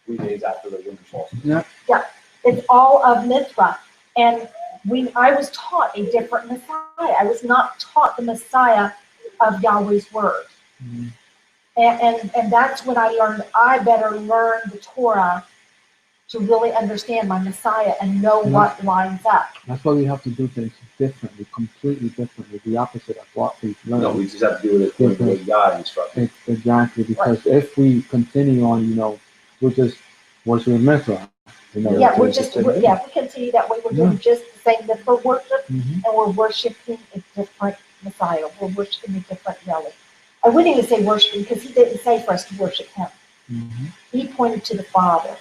3 days after the winter solstice. Yeah. It's all of Mithra. And I was taught a different Messiah. I was not taught the Messiah of Yahweh's word. Mhm. And that's when I learned I better learn the Torah to really understand my Messiah and know what lines up. That's why we have to do things differently, completely differently, the opposite of what we've learned. No, we just have to do it according to what God instructed. Exactly, because if we continue on, we're just worshiping Mithra. Yeah, we continue that way. We're doing just the same Mithra worship, Mhm. and we're worshiping a different Messiah. We're worshiping a different Yahweh. I wouldn't even say worshiping, because he didn't say for us to worship him. Mhm. He pointed to the Father.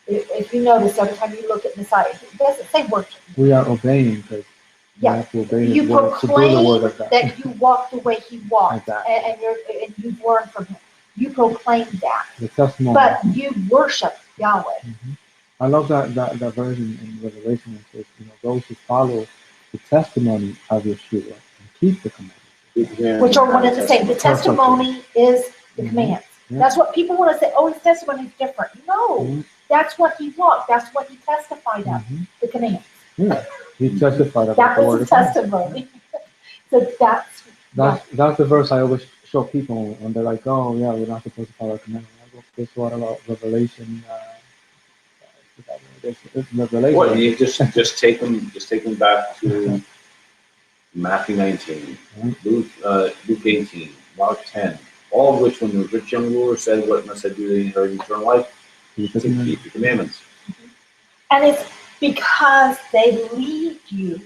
If you notice, every time you look at Messiah, it doesn't say worship. We are obeying because we Yeah. have to obey You His word, to do the proclaim word of God. that you walk the way he walked, Exactly. and you've learned from him. You proclaim that, The testimony. but you worship Yahweh. Mhm. I love that verse in Revelation. It says, those who follow the testimony of Yeshua and keep the commandments. Which are one and the same. The testimony is the Mhm. commands. Yeah. That's what people want to say. Oh, his testimony is different. No, Mhm. that's what he walked. That's what he testified of. Mhm. The commands. Yeah, he testified about That the was word his of God. testimony. So That's the verse I always show people when they're like, "Oh, yeah, we're not supposed to follow the commandments." I go, "Guess what about Revelation?" It's Revelation. Well, you just take them back to Matthew 19, Luke 18, Mark 10, all of which, when the rich young ruler said, "What must I do to inherit eternal life?" To keep the commandments. And it's because they lead you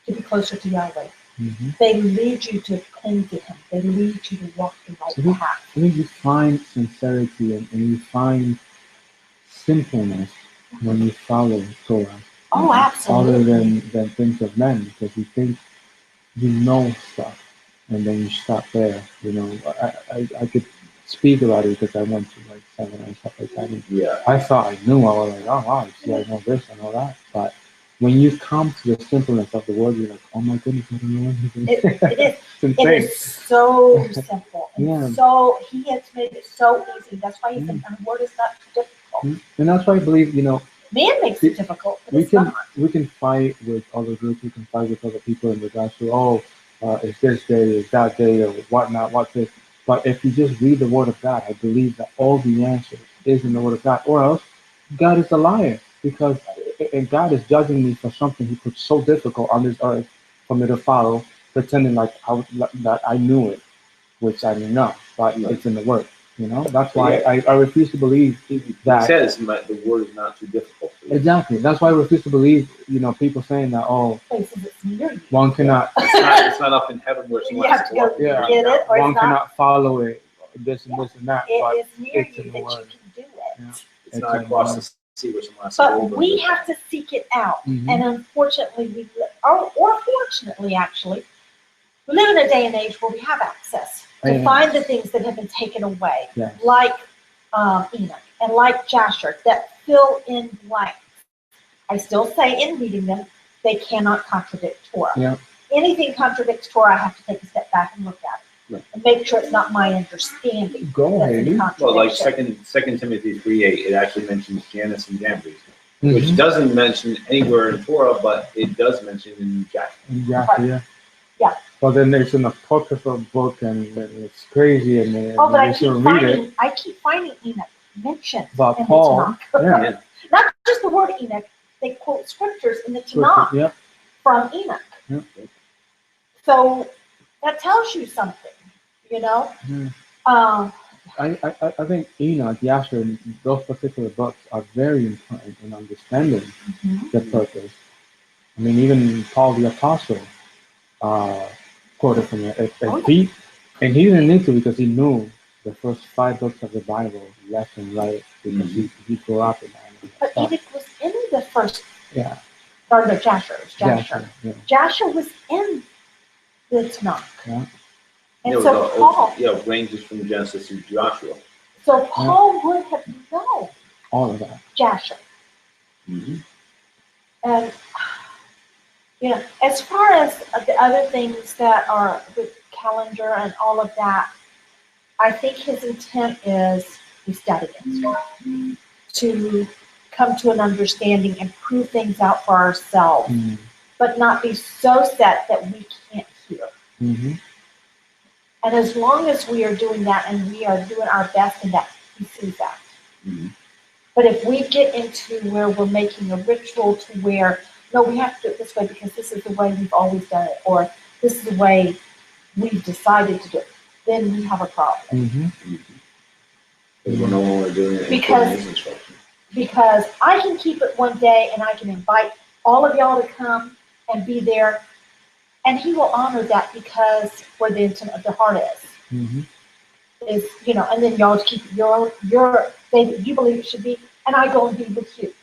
to be closer to Yahweh. Mm-hmm. They lead you to cling to him. They lead you to walk the right path. I think you find sincerity and you find simpleness when you follow Torah. Oh, absolutely. Other than things of men, because you think you know stuff, and then you stop there. I could speak about it because I went to like seminar and stuff like that. And Yeah. I thought I knew. I was like, oh wow, see, I know this, I know that. But when you come to the simpleness of the word, you're like, oh my goodness, I don't know anything. It is. It's insane. It is so simple. And Yeah. so he has made it so easy. That's why he said, the word is not too difficult. And that's why I believe, Man makes it difficult, but it's not. we can fight with other groups, we can fight with other people in regards to, it's this day, it's that day, or whatnot, what's this. But if you just read the Word of God, I believe that all the answers is in the Word of God, or else God is a liar, because and God is judging me for something He put so difficult on this earth for me to follow, pretending like that I knew it, which I didn't know, but it's in the Word. That's why I refuse to believe that. He says the word is not too difficult for you. Exactly. That's why I refuse to believe, people saying that, Places it's near you. one cannot. It's not up in heaven where You have to go get it, or one it's not. cannot follow it. this and this and that, It but is near it's you in that the you word. can do it. Yeah. It's It's not in across the the sea where someone has to go But over we it. have to seek it out. Mhm. And unfortunately, or fortunately, actually, we live in a day and age where we have access to Amen. find the things that have been taken away, Yes. like Enoch and like Jasher, that fill in blanks. I still say in reading them, they cannot contradict Torah. Yeah. Anything contradicts Torah, I have to take a step back and look at it. Right. And make sure it's not my understanding. Go, That's in Haley. Well, like contradiction. second Timothy 3:8, it actually mentions Janus and Jambres, which Mhm. doesn't mention anywhere in Torah, but it does mention in Jack. Exactly. Yeah. Yeah. Well, then there's an apocryphal book, and it's crazy, and Oh, but you should read it. I keep finding Enoch mentioned About in Paul. the Tanakh. Yeah. Not just the word Enoch, they quote scriptures in the Scripture, Tanakh Yep. from Enoch. Yep. So that tells you something, you know? Yeah. Um, I think Enoch, Yasher, and those particular books are very important in understanding the purpose. I mean, even Paul the Apostle quoted from it. And he didn't need to because he knew the first 5 books of the Bible left and right because he grew up in that. But Enoch was in the first, Yeah. or the Jasher, it was Jasher. Yasher, yeah. Jasher was in the Tanakh. Yeah. And Yeah, so Paul, ranges from Genesis to Joshua. so Paul would have known All of that. Jasher. Mm-hmm. And, you know, as far as the other things that are the calendar and all of that, I think his intent is we study it to come to an understanding and prove things out for ourselves, but not be so set that we can't hear. Mm-hmm. And as long as we are doing that and we are doing our best in that, he sees that. Mm-hmm. But if we get into where we're making a ritual to where, no, we have to do it this way because this is the way we've always done it, or this is the way we've decided to do it, then we have a problem. Mm-hmm. Because we're no longer doing it Because- in his instruction. Because I can keep it one day and I can invite all of y'all to come and be there, and he will honor that because where the intent of the heart is. Mm-hmm. Is, you know, and then y'all keep your thing that you believe it should be, and I go and be with you.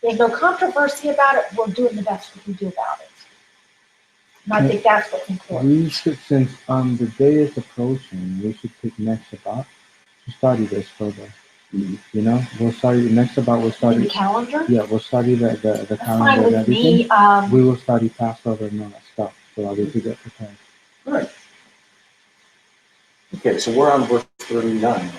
There's no controversy about it. We're doing the best we can do about it. And I think that's what's important. We should, since the day is approaching, we should pick next Shabbat to study this further. Mm-hmm. You know, we'll study next Shabbat. We'll In study. the calendar, Yeah, we'll study the that's calendar fine and with everything. me. We will study Passover and all that stuff so that we could get prepared. All right. Okay, so we're on verse 39 now.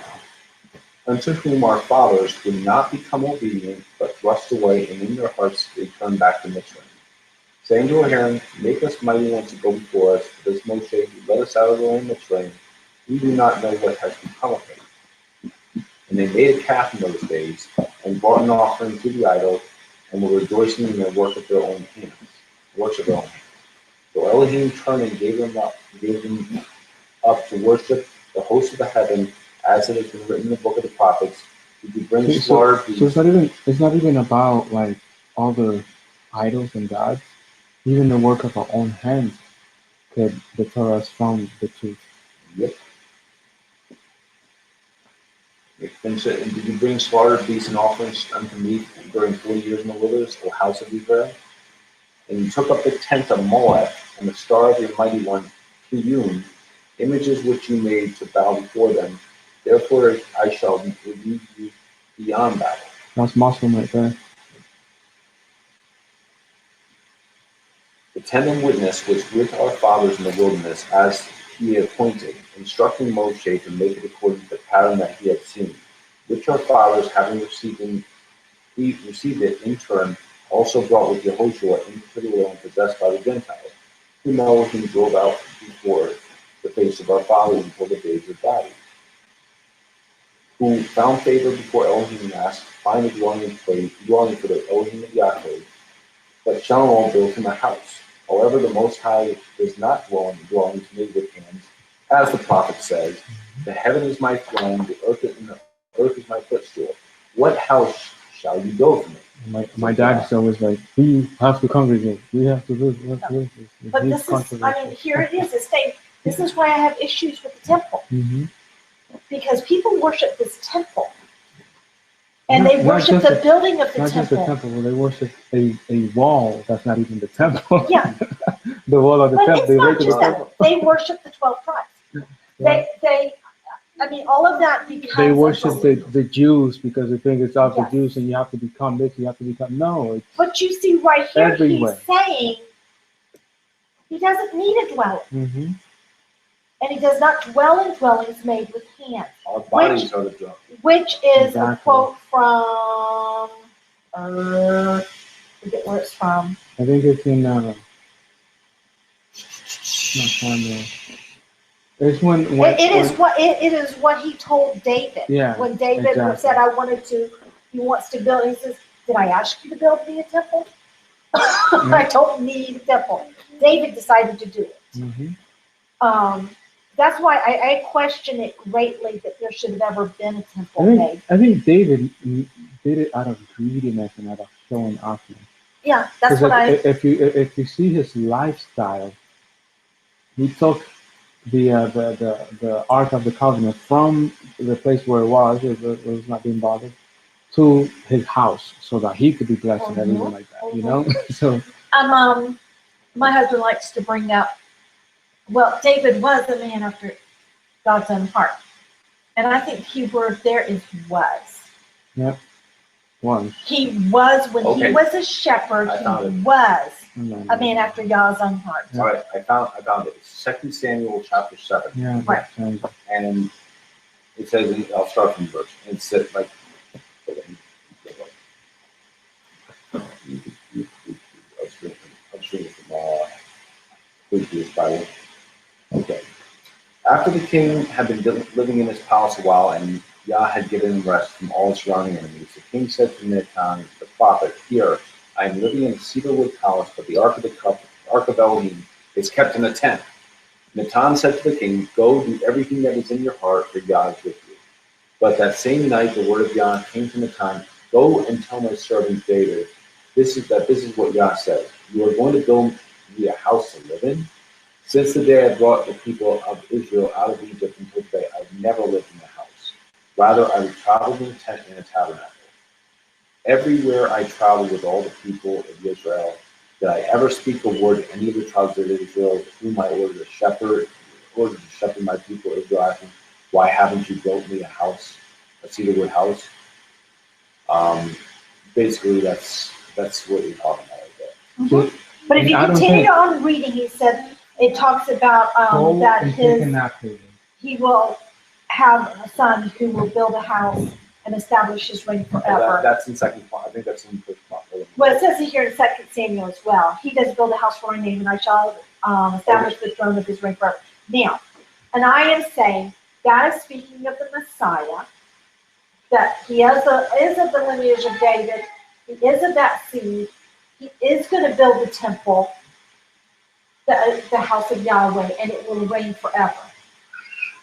Unto whom our fathers did not become obedient, but thrust away, and in their hearts they turned back to Mitzrayim, saying to Aaron, make us mighty ones to go before us, for this Moshe who led us out of the land of Mitzrayim, we do not know what has become of him. And they made a calf in those days, and brought an offering to the idol, and were rejoicing in the work of their own hands, works of their own hands. So Elohim turned and gave them up to worship the host of the heaven, as it has been written in the book of the prophets. Did you bring slaughter? So it's not even about like all the idols and gods. Even the work of our own hands could deter us from the truth. Yep. And did you bring slaughter beasts and offerings unto me during 40 years in the wilderness, O house of Israel? And you took up the tent of Moab, and the star of your mighty one, Kiyun, images which you made to bow before them. Therefore I shall lead you beyond battle. That's Muslim right there. The 10 and witness was with our fathers in the wilderness, as he had appointed, instructing Moshe to make it according to the pattern that he had seen, which our fathers, having received it in turn, also brought with Yehoshua into the land possessed by the Gentiles, whom Elohim drove out before the face of our fathers until the days of battle, who found favor before Elohim and asked, find a dwelling for the Elohim of Yaakov. But Shalom built him a house. However, the Most High does not dwell in the dwellings made with hands. As the prophet says, the heaven is my throne, the earth is my footstool. What house shall you build for me? My dad is always like, we have to congregate. We have to do this. But this is, I mean, here it is. It's saying, this is why I have issues with the temple. Mm-hmm. because people worship this temple. And Not- they not worship just the building of the Not just the temple. temple, they worship a wall that's not even the temple. Yeah. The wall of the But temple. it's They not went to the just that. temple. They worship the 12 tribes. Yeah. I mean, all of that becomes. They a worship belief. the Jews because they think it's of the Yes. Jews and you have to become this, you have to become, no, it's But you see right here, everywhere. he's saying he doesn't need a dwelling. Mm-hmm. And he does not dwell in dwellings made with hands. Our bodies are the dwelling. Which is a Exactly. quote from, I forget where it's from. I think it's in not Samuel. It's when It is what he told David. Yeah, When David exactly. said, he wants to build, he says, did I ask you to build me a temple? I don't need a temple. David decided to do it. Mm-hmm. That's why I question it greatly that there should have ever been a temple made. I think David did it out of greediness and out of showing off. Yeah, that's Because what if you see his lifestyle, he took the Ark of the Covenant from the place where it was not being bothered, to his house so that he could be blessed and everything like that, you know? So my husband likes to bring up, well, David was a man after God's own heart. And I think the key word there is was. yeah, one. He was, when Okay. he was a shepherd, I found he it. was a man after God's own heart. All right, I found it. It's 2 Samuel chapter 7. Yeah, Right. And it says, I'll start from the verse. It says, like, I'll read from Previous Bible. Okay. After the king had been living in his palace a while, and Yah had given him rest from all his surrounding enemies, the king said to Nathan the prophet, "Here, I am living in a cedarwood palace, but the ark of Elohim is kept in a tent." Nathan said to the king, "Go, do everything that is in your heart, for Yah is with you." But that same night the word of Yah came to Nathan, "Go and tell my servant David, this is what Yah says. You are going to build me a house to live in? Since the day I brought the people of Israel out of Egypt until today, I've never lived in a house. Rather, I have traveled in a tent and a tabernacle. Everywhere I traveled with all the people of Israel, did I ever speak a word to any of the tribes of Israel, whom I ordered to shepherd my people Israel, asking, why haven't you built me a house, a cedarwood house?" Basically, that's what you're talking about right there. So, But if you I don't continue think- on reading, he said, it talks about Go that and take a nap, he will have a son who will build a house and establish his reign forever. That's in second part. I think that's in first part. Well, it says it here in 2 Samuel as well. He does build a house for my name, and I shall establish the throne of his reign forever. Now, and I am saying that is speaking of the Messiah, that he is of the lineage of David. He is of that seed. He is going to build the temple, the house of Yahweh, and it will reign forever.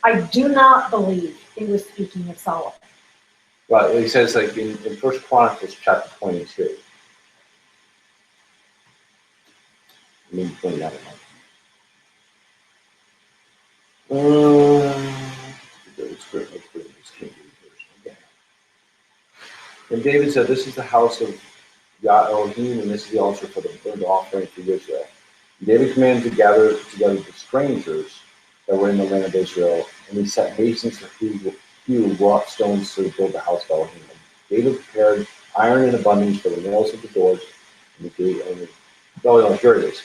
I do not believe it was speaking of Solomon. Well, he says like in First Chronicles chapter 22. I mean 29. And David said, "This is the house of Yah Elohim, and this is the altar for the burnt offering for Israel." And David commanded to gather together the strangers that were in the land of Israel, and he set masons to hew wrought stones to build the house of Elohim. And David prepared iron in abundance for the nails of the doors and the gate. No, here it is.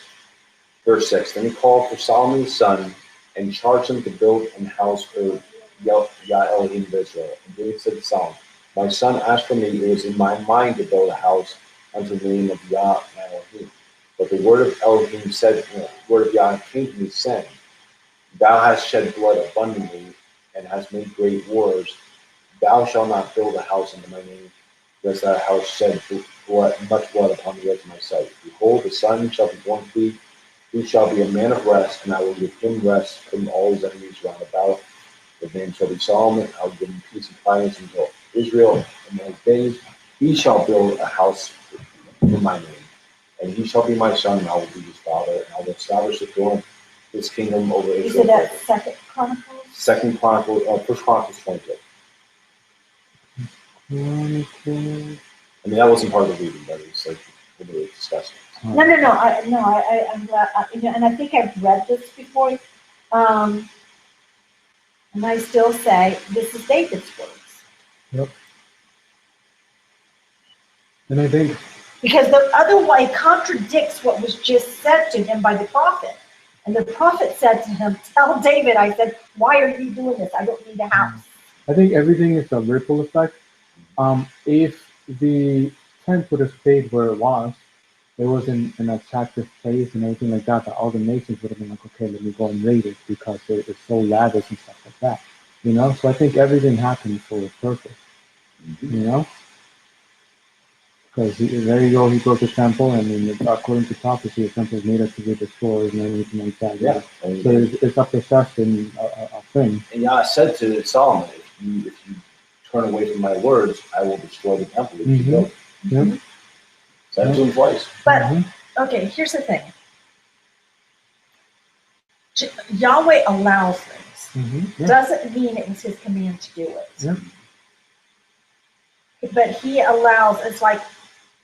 Verse 6. Then he called for Solomon his son and charged him to build an house for Yah Elohim of Israel. And David said to Solomon, "My son asked for me, it was in my mind to build a house unto the name of Yah Elohim. But the word of Elohim word of Yah came to me, saying, Thou hast shed blood abundantly, and hast made great wars. Thou shalt not build a house unto my name, lest that house shed much blood upon the earth of my sight. Behold, the son shall be born to thee, who shall be a man of rest, and I will give him rest from all his enemies round about. His name shall be Solomon. I will give him peace and quietness until Israel in those days. He shall build a house for my name, and he shall be my son, and I will be his father, and I will establish the throne of his kingdom over Is Israel." it at 2 Chronicles? First Chronicles 22. I mean, that wasn't part of the reading, but it's like what we were discussing. No. I'm glad, and I think I've read this before. And I still say this is David's words. Yep. And I think because the other way contradicts what was just said to him by the prophet. And the prophet said to him, "Tell David," I said, "why are you doing this? I don't need a house." I think everything is a ripple effect. If the tent would have stayed where it was in an attractive place and everything like that, all the nations would have been like, okay, let me go and raid it because it's so lavish and stuff like that. You know, so I think everything happened for a purpose. You know, because there you go, he built a temple, and according to prophecy, the temple is needed to be destroyed and everything like that. Yeah. So it's a procession, a thing. And Yah said to Solomon, if you turn away from my words, I will destroy the temple that you built. Yep. Said to him twice. But, okay, here's the thing. Yahweh allows things. Doesn't mean it was his command to do it. Yep. But he allows, it's like,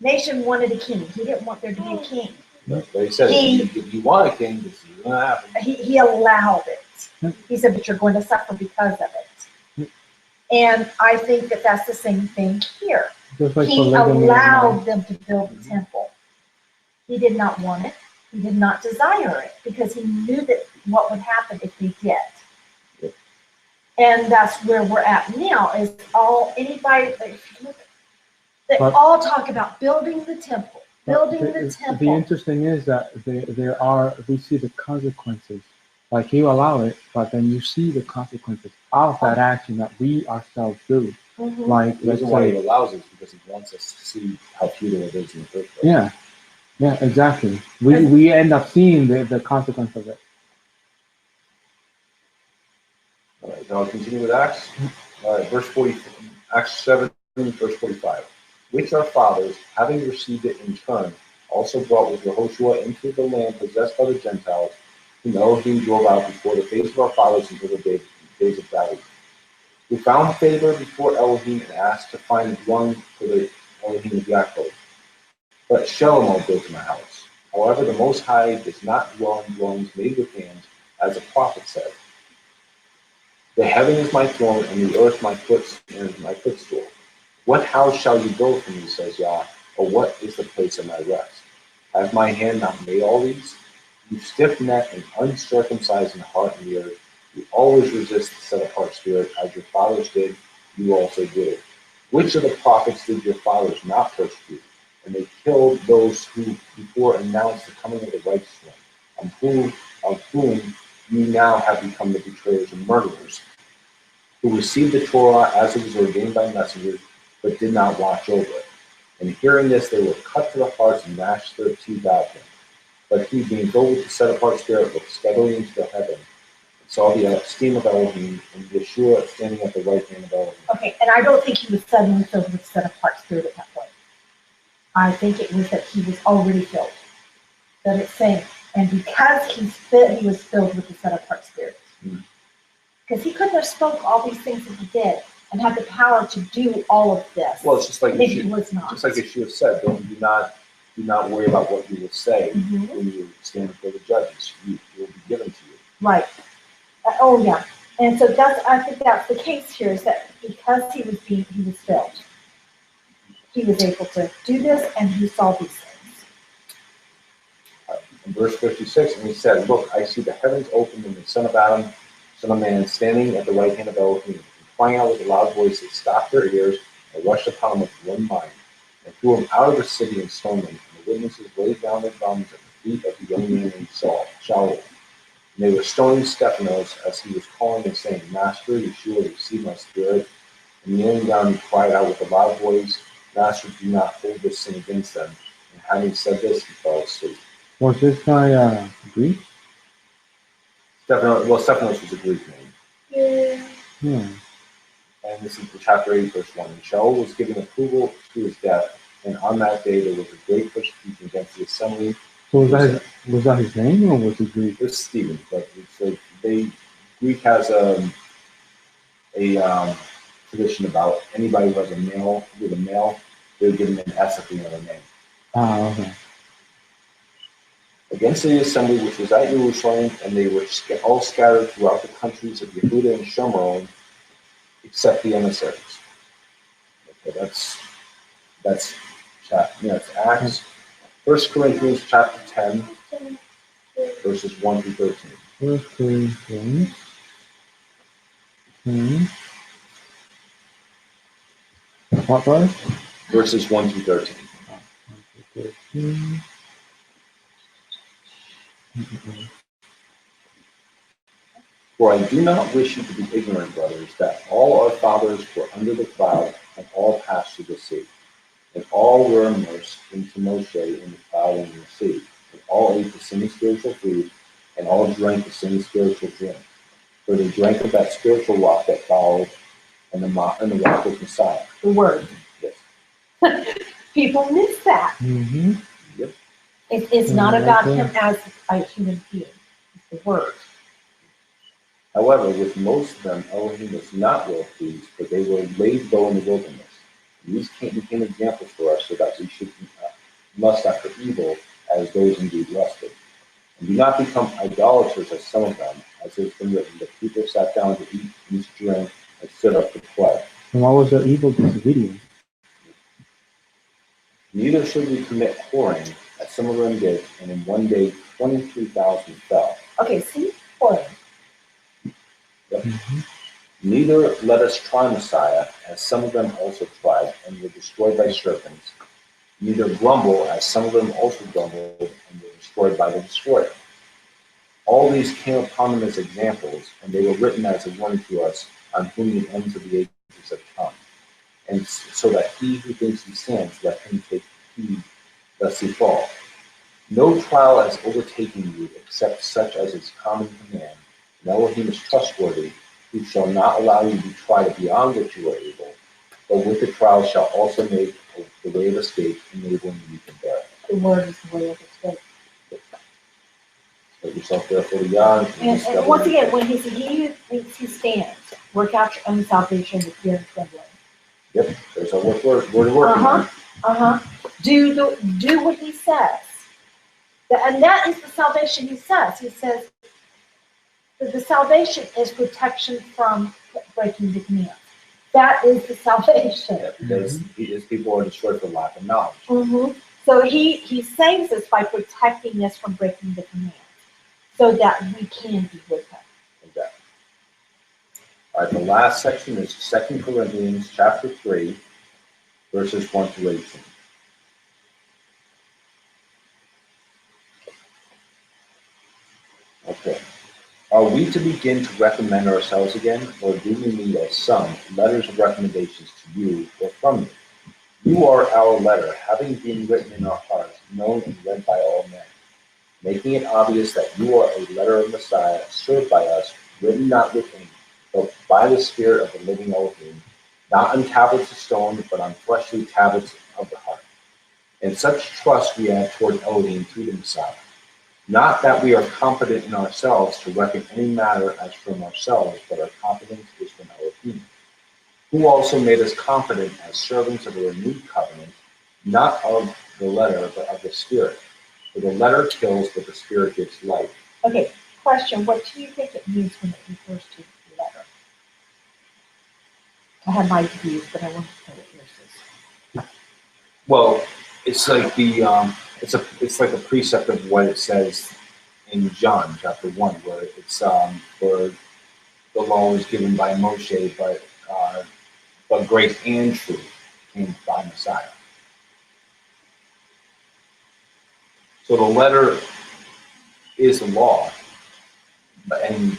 nation wanted a king. He didn't want there to be a king. But he said, if you want a king, this is going to happen. He allowed it. He said, but you're going to suffer because of it. And I think that that's the same thing here. Like he allowed them to build the temple. He did not want it. He did not desire it because he knew that what would happen if they did. Yep. And that's where we're at now. Is they all talk about building the temple, The interesting is that we see the consequences. Like you allow it, but then you see the consequences of that action that we ourselves do. Like the reason why he allows it is because he wants us to see how futile it is in the first place. Yeah, exactly. We end up seeing the consequence of it. All right, now I'll continue with Acts. All right, verse 40, Acts 7, verse 45. Which our fathers, having received it in turn, also brought with Yehoshua into the land possessed by the Gentiles, whom Elohim drove out before the face of our fathers until the days of David. We found favor before Elohim and asked to find one for the Elohim of Yaakov. But Shelomo built him a house. However, the Most High does not dwell in dwellings made with hands, as the prophet said. The heaven is my throne, and the earth my footstool. What house shall you build for me, says Yah, or what is the place of my rest? Has my hand not made all these? You stiff-necked and uncircumcised in heart and ears, you always resist the set-apart spirit, as your fathers did, you also did. Which of the prophets did your fathers not persecute? And they killed those who before announced the coming of the righteous one, of whom you now have become the betrayers and murderers, who received the Torah as it was ordained by messengers, but did not watch over it. And hearing this, they were cut to the hearts and gnashed their teeth at him. But he, being filled with the set-apart spirit, looked steadily into the heaven, and saw the esteem of Elohim, and Yeshua standing at the right hand of Elohim. Okay, and I don't think he was suddenly filled with set-apart spirit at that point. I think it was that he was already filled. That it's saying, and because he was filled with the set-apart spirit. Because he couldn't have spoke all these things that he did and had the power to do all of this. Well, it's just like he was not. Just like Yeshua said, do not worry about what you will say when you stand before the judges. You will be given to you. Right. And so I think that's the case here, is that because he was filled, he was able to do this, and he saw these things. In verse 56, and he said, "Look, I see the heavens opened, and the Son of Adam, Son of Man, standing at the right hand of Elohim, and crying out with a loud voice that stopped their ears, and rushed upon him with one mind, and threw him out of the city and stoned him. And the witnesses laid down their thumbs at the feet of the young man named Shaul. And they were stoning Stephanos as he was calling and saying, Master, Yeshua, receive my spirit. And kneeling down, he cried out with a loud voice, Master, do not hold this sin against them. And having said this, he fell asleep." Was this guy Greek? Stephanos was a Greek name. Yeah. And this is chapter 8, verse 1. And Shaul was given approval to his death, and on that day there was a great persecution against the assembly. So was that his name, or was he Greek? It's Stephen, but it's like Greek has a tradition about anybody who has a male with a male, they would give him an S at the end of their name. Ah, okay. Against the assembly which was at Jerusalem, and they were all scattered throughout the countries of Yehuda and Shomron, except the emissaries. Okay, that's it's Acts. 1 Corinthians chapter 10, verses 1 through 13. 1 Corinthians 10. What verse? Verses 1 through 13. 13. For I do not wish you to be ignorant, brothers, that all our fathers were under the cloud, and all passed through the sea. And all were immersed into Moshe in the cloud and in the sea. And all ate the same spiritual food, and all drank the same spiritual drink. For they drank of that spiritual rock that followed, and the rock was Messiah. The word. Yes. People miss that. Mm-hmm. Yep. It's not about him as a human being. It's the word. However, with most of them, Elohim was not well pleased, but they were laid low in the wilderness. These became examples for us so that we should lust after evil as those indeed lusted. And do not become idolaters as some of them, as it has been written, the people sat down to eat and to drink and stood up to play. And what was their evil disobedience? Neither should we commit whoring, as some of them did, and in one day 23,000 fell. Okay, see? Whoring. Yep. Mm-hmm. Neither let us try Messiah, as some of them also tried, and were destroyed by serpents. Neither grumble, as some of them also grumbled, and were destroyed by the destroyer. All these came upon them as examples, and they were written as a warning to us, on whom the ends of the ages have come. And so that he who thinks he stands, let him take heed, lest he fall. No trial has overtaken you, except such as is common to man. And Elohim is trustworthy, who shall not allow you to be tried beyond what you are able, but with the trial shall also make the way of escape, enabling you to bear it. The word is the way of escape. Let yourself therefore to God. And once again, when he said, he who thinks he stands, work out your own salvation with fear and trembling. Yep, there's our word of working. Do what he says. And that is the salvation he says. He says that the salvation is protection from breaking the command. That is the salvation. Yeah, because his people are destroyed for lack of knowledge. Mm-hmm. So he saves us by protecting us from breaking the command, so that we can be with him. Exactly. All right, the last section is 2 Corinthians chapter 3, verses 1 through 18. Okay. Are we to begin to recommend ourselves again, or do we need, as some, letters of recommendations to you or from you? You are our letter, having been written in our hearts, known and read by all men, making it obvious that you are a letter of Messiah, served by us, written not with ink, but by the Spirit of the living Elohim, not on tablets of stone, but on fleshly tablets of the heart. And such trust we have toward Elohim through the Messiah. Not that we are confident in ourselves to reckon any matter as from ourselves, but our confidence is from Elohim, who also made us confident as servants of a renewed covenant, not of the letter, but of the Spirit. For the letter kills, but the Spirit gives life. Okay, question. What do you think it means when it refers to the letter? I have my views, but I want to know what yours is. Well, it's like it's like a precept of what it says in John chapter 1, where it's where the law was given by Moshe, but grace and truth came by Messiah. So the letter is the law, and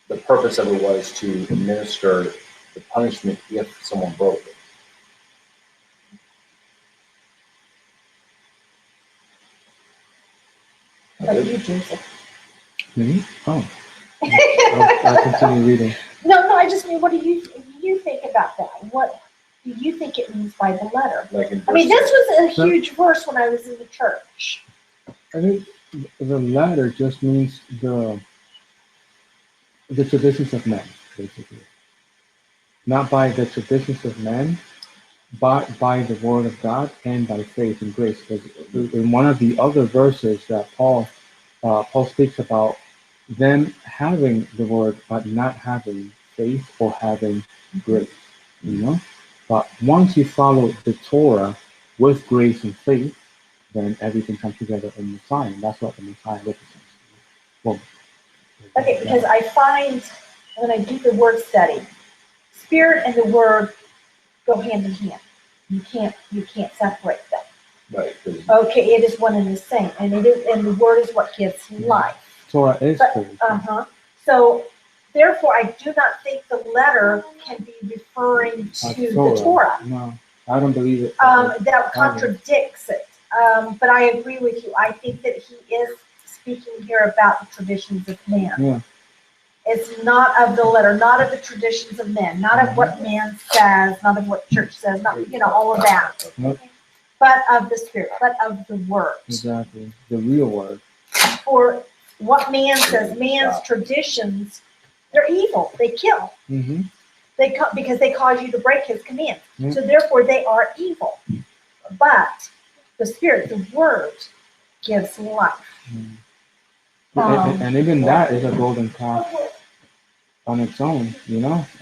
the purpose of it was to administer the punishment if someone broke it. What do you, Joseph? Me? Oh. I'll continue reading. No, I just mean, what do you think about that? What do you think it means by the letter? Like in I mean, this was a huge verse when I was in the church. I think the latter just means the traditions of men, basically. not by the traditions of men, but by the word of God and by faith and grace. Because in one of the other verses that Paul speaks about them having the word but not having faith or having grace, you know. But once you follow the Torah with grace and faith, then everything comes together in Messiah. And that's what the Messiah represents. Well, Okay, because I find when I do the word study, spirit and the word go hand in hand. You can't separate them. Right. 'Cause Okay, it is one and the same, and the word is what gives life. Torah is But, faith. So therefore, I do not think the letter can be referring to the Torah. No, I don't believe it. That contradicts it. But I agree with you. I think that he is speaking here about the traditions of man. Yeah. It's not of the letter, not of the traditions of men, not of what man says, not of what church says, not, all of that. Nope. But of the spirit, but of the word. Exactly. The real word. For what man says, man's traditions, they're evil. They kill. Mm-hmm. Because they cause you to break his commands. Mm-hmm. So therefore they are evil. But the spirit, the word, gives life. Mm-hmm. And even that is a golden calf on its own,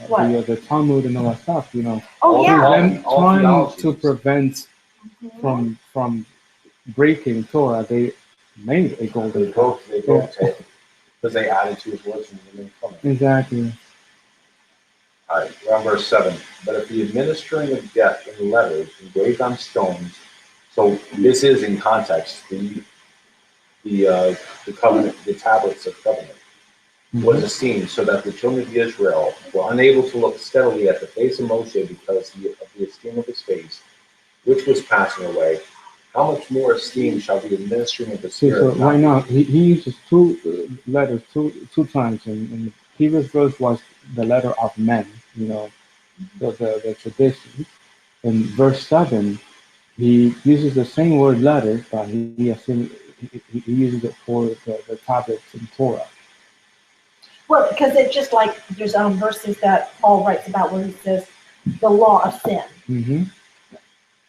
What? The Talmud and all that stuff, Oh, yeah. Them all trying theologies. to prevent from breaking Torah, they made a golden They calf. both take because they added to his words and they didn't come. Exactly. All right, we're on verse 7. But if the administering of death in letters engraved on stones, so this is in context, the covenant, the tablets of covenant, was esteemed so that the children of Israel were unable to look steadily at the face of Moshe because of the esteem of his face, which was passing away. How much more esteem shall the administering of the Spirit? So right now, he uses two letters two times. And the previous verse was the letter of men, the tradition. In verse 7, he uses the same word letter, but he uses it for the tablets in Torah. Well, because it's just like there's verses that Paul writes about where he says the law of sin. Mm-hmm.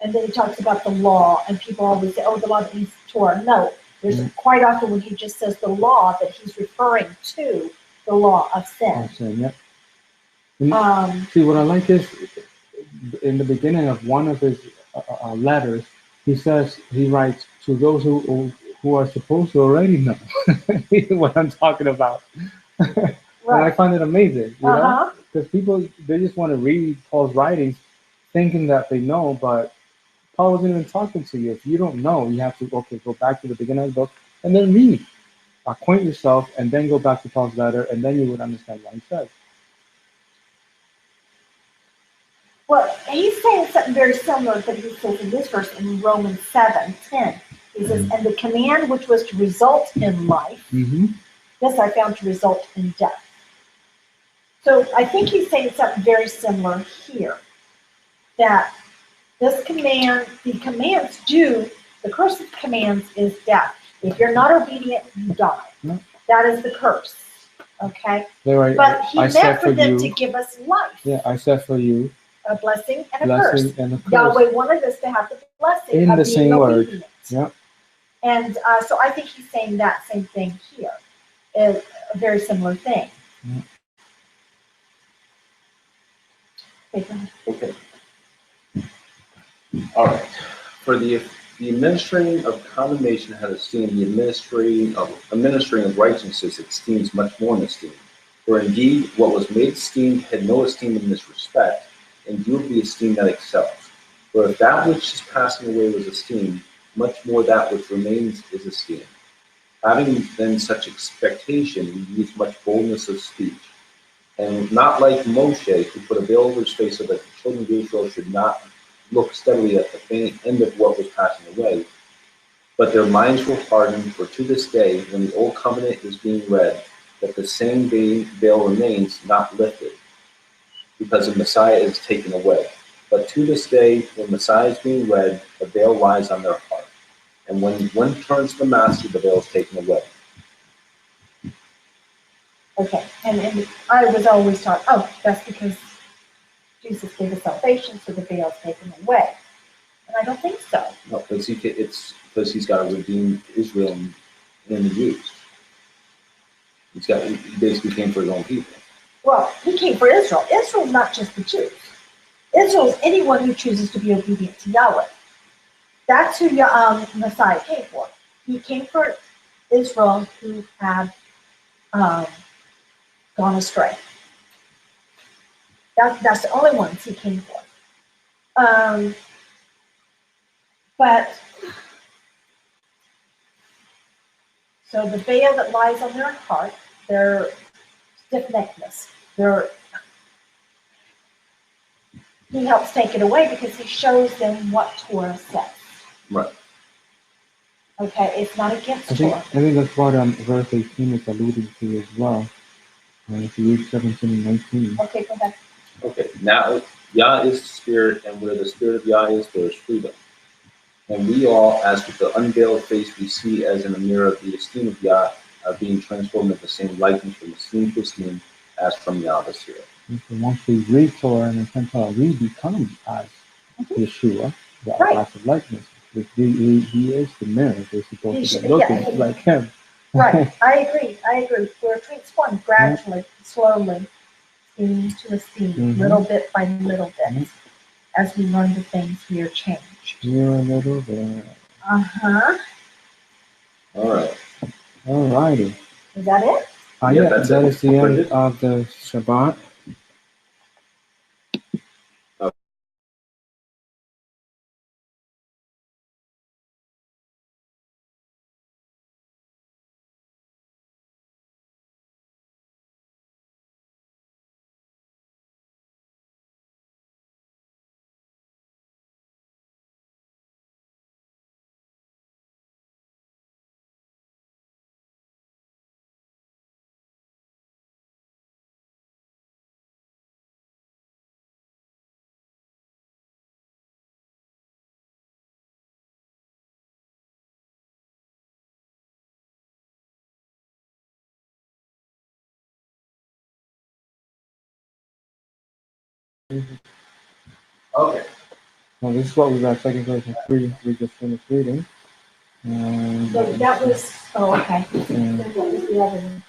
And then he talks about the law, and people always say, oh, the law that means Torah. No, there's quite often when he just says the law that he's referring to the law of sin. Yep. See, what I like is in the beginning of one of his letters, he writes to those who are supposed to already know what I'm talking about. Right. And I find it amazing, because people, they just want to read Paul's writings thinking that they know, but Paul wasn't even talking to you. If you don't know, you have to, go back to the beginning of the book and then read. Acquaint yourself and then go back to Paul's letter, and then you would understand what he says. Well, he's saying something very similar that he says in this verse in Romans 7:10. He says, and the command which was to result in life, this I found to result in death. So I think he's saying something very similar here, that this command, the commands the curse of commands is death. If you're not obedient, you die. That is the curse. Okay? But he meant for them to give us life. Yeah, I said for you. A blessing and a curse. And a curse. Yahweh wanted us to have the blessing in of the being same obedient. word. Yeah. And so I think he's saying that same thing here. Is a very similar thing. Okay. All right. For the administering of condemnation had esteemed, the administering of righteousness esteems much more in esteem. For indeed, what was made esteemed had no esteem in this respect, and you will be esteemed that excels. For if that which is passing away was esteemed, much more that which remains is esteemed. Having then such expectation, we use much boldness of speech. And not like Moshe, who put a veil over his face so that the children of Israel should not look steadily at the end of what was passing away, but their minds were hardened, for to this day, when the old covenant is being read, that the same veil remains not lifted, because the Messiah is taken away. But to this day, when Messiah is being read, the veil lies on their heart. And when one turns to the Master, the veil is taken away. Okay, and I was always taught, that's because Jesus gave us salvation, so the veil is taken away. And I don't think so. No, because it's because he's got to redeem Israel and the Jews. He basically came for his own people. Well, he came for Israel. Israel's not just the Jews. Israel is anyone who chooses to be obedient to Yahweh. That's who Messiah came for. He came for Israel who had gone astray. That's the only ones he came for. But so the veil that lies on their heart, their stiff-neckedness, he helps take it away because he shows them what Torah says. Right. Okay, it's not against I think Torah. that's what verse 18 is alluding to as well. If you read 17 and 19. Okay, go ahead. Okay, now Yah is the spirit, and where the spirit of Yah is, there is freedom. And we all, as with the unveiled face we see as in a mirror the esteem of Yah, are being transformed into the same likeness from esteem to esteem as from Yah the Spirit. And so once we read Torah and attend Torah, we become as Yeshua, the life of likeness. He is the mirror. We're supposed to be looking like him. Right, I agree. We're transformed gradually, slowly, esteem to esteem, little bit by little bit. As we learn the things, we are changed. You're a little bit. Uh-huh. All right. All righty. Is that it? Yeah, that is the end of the Shabbat. Okay. Well, this is what we got, second version 3. We just finished reading. So that was, okay. And Then what was the other one?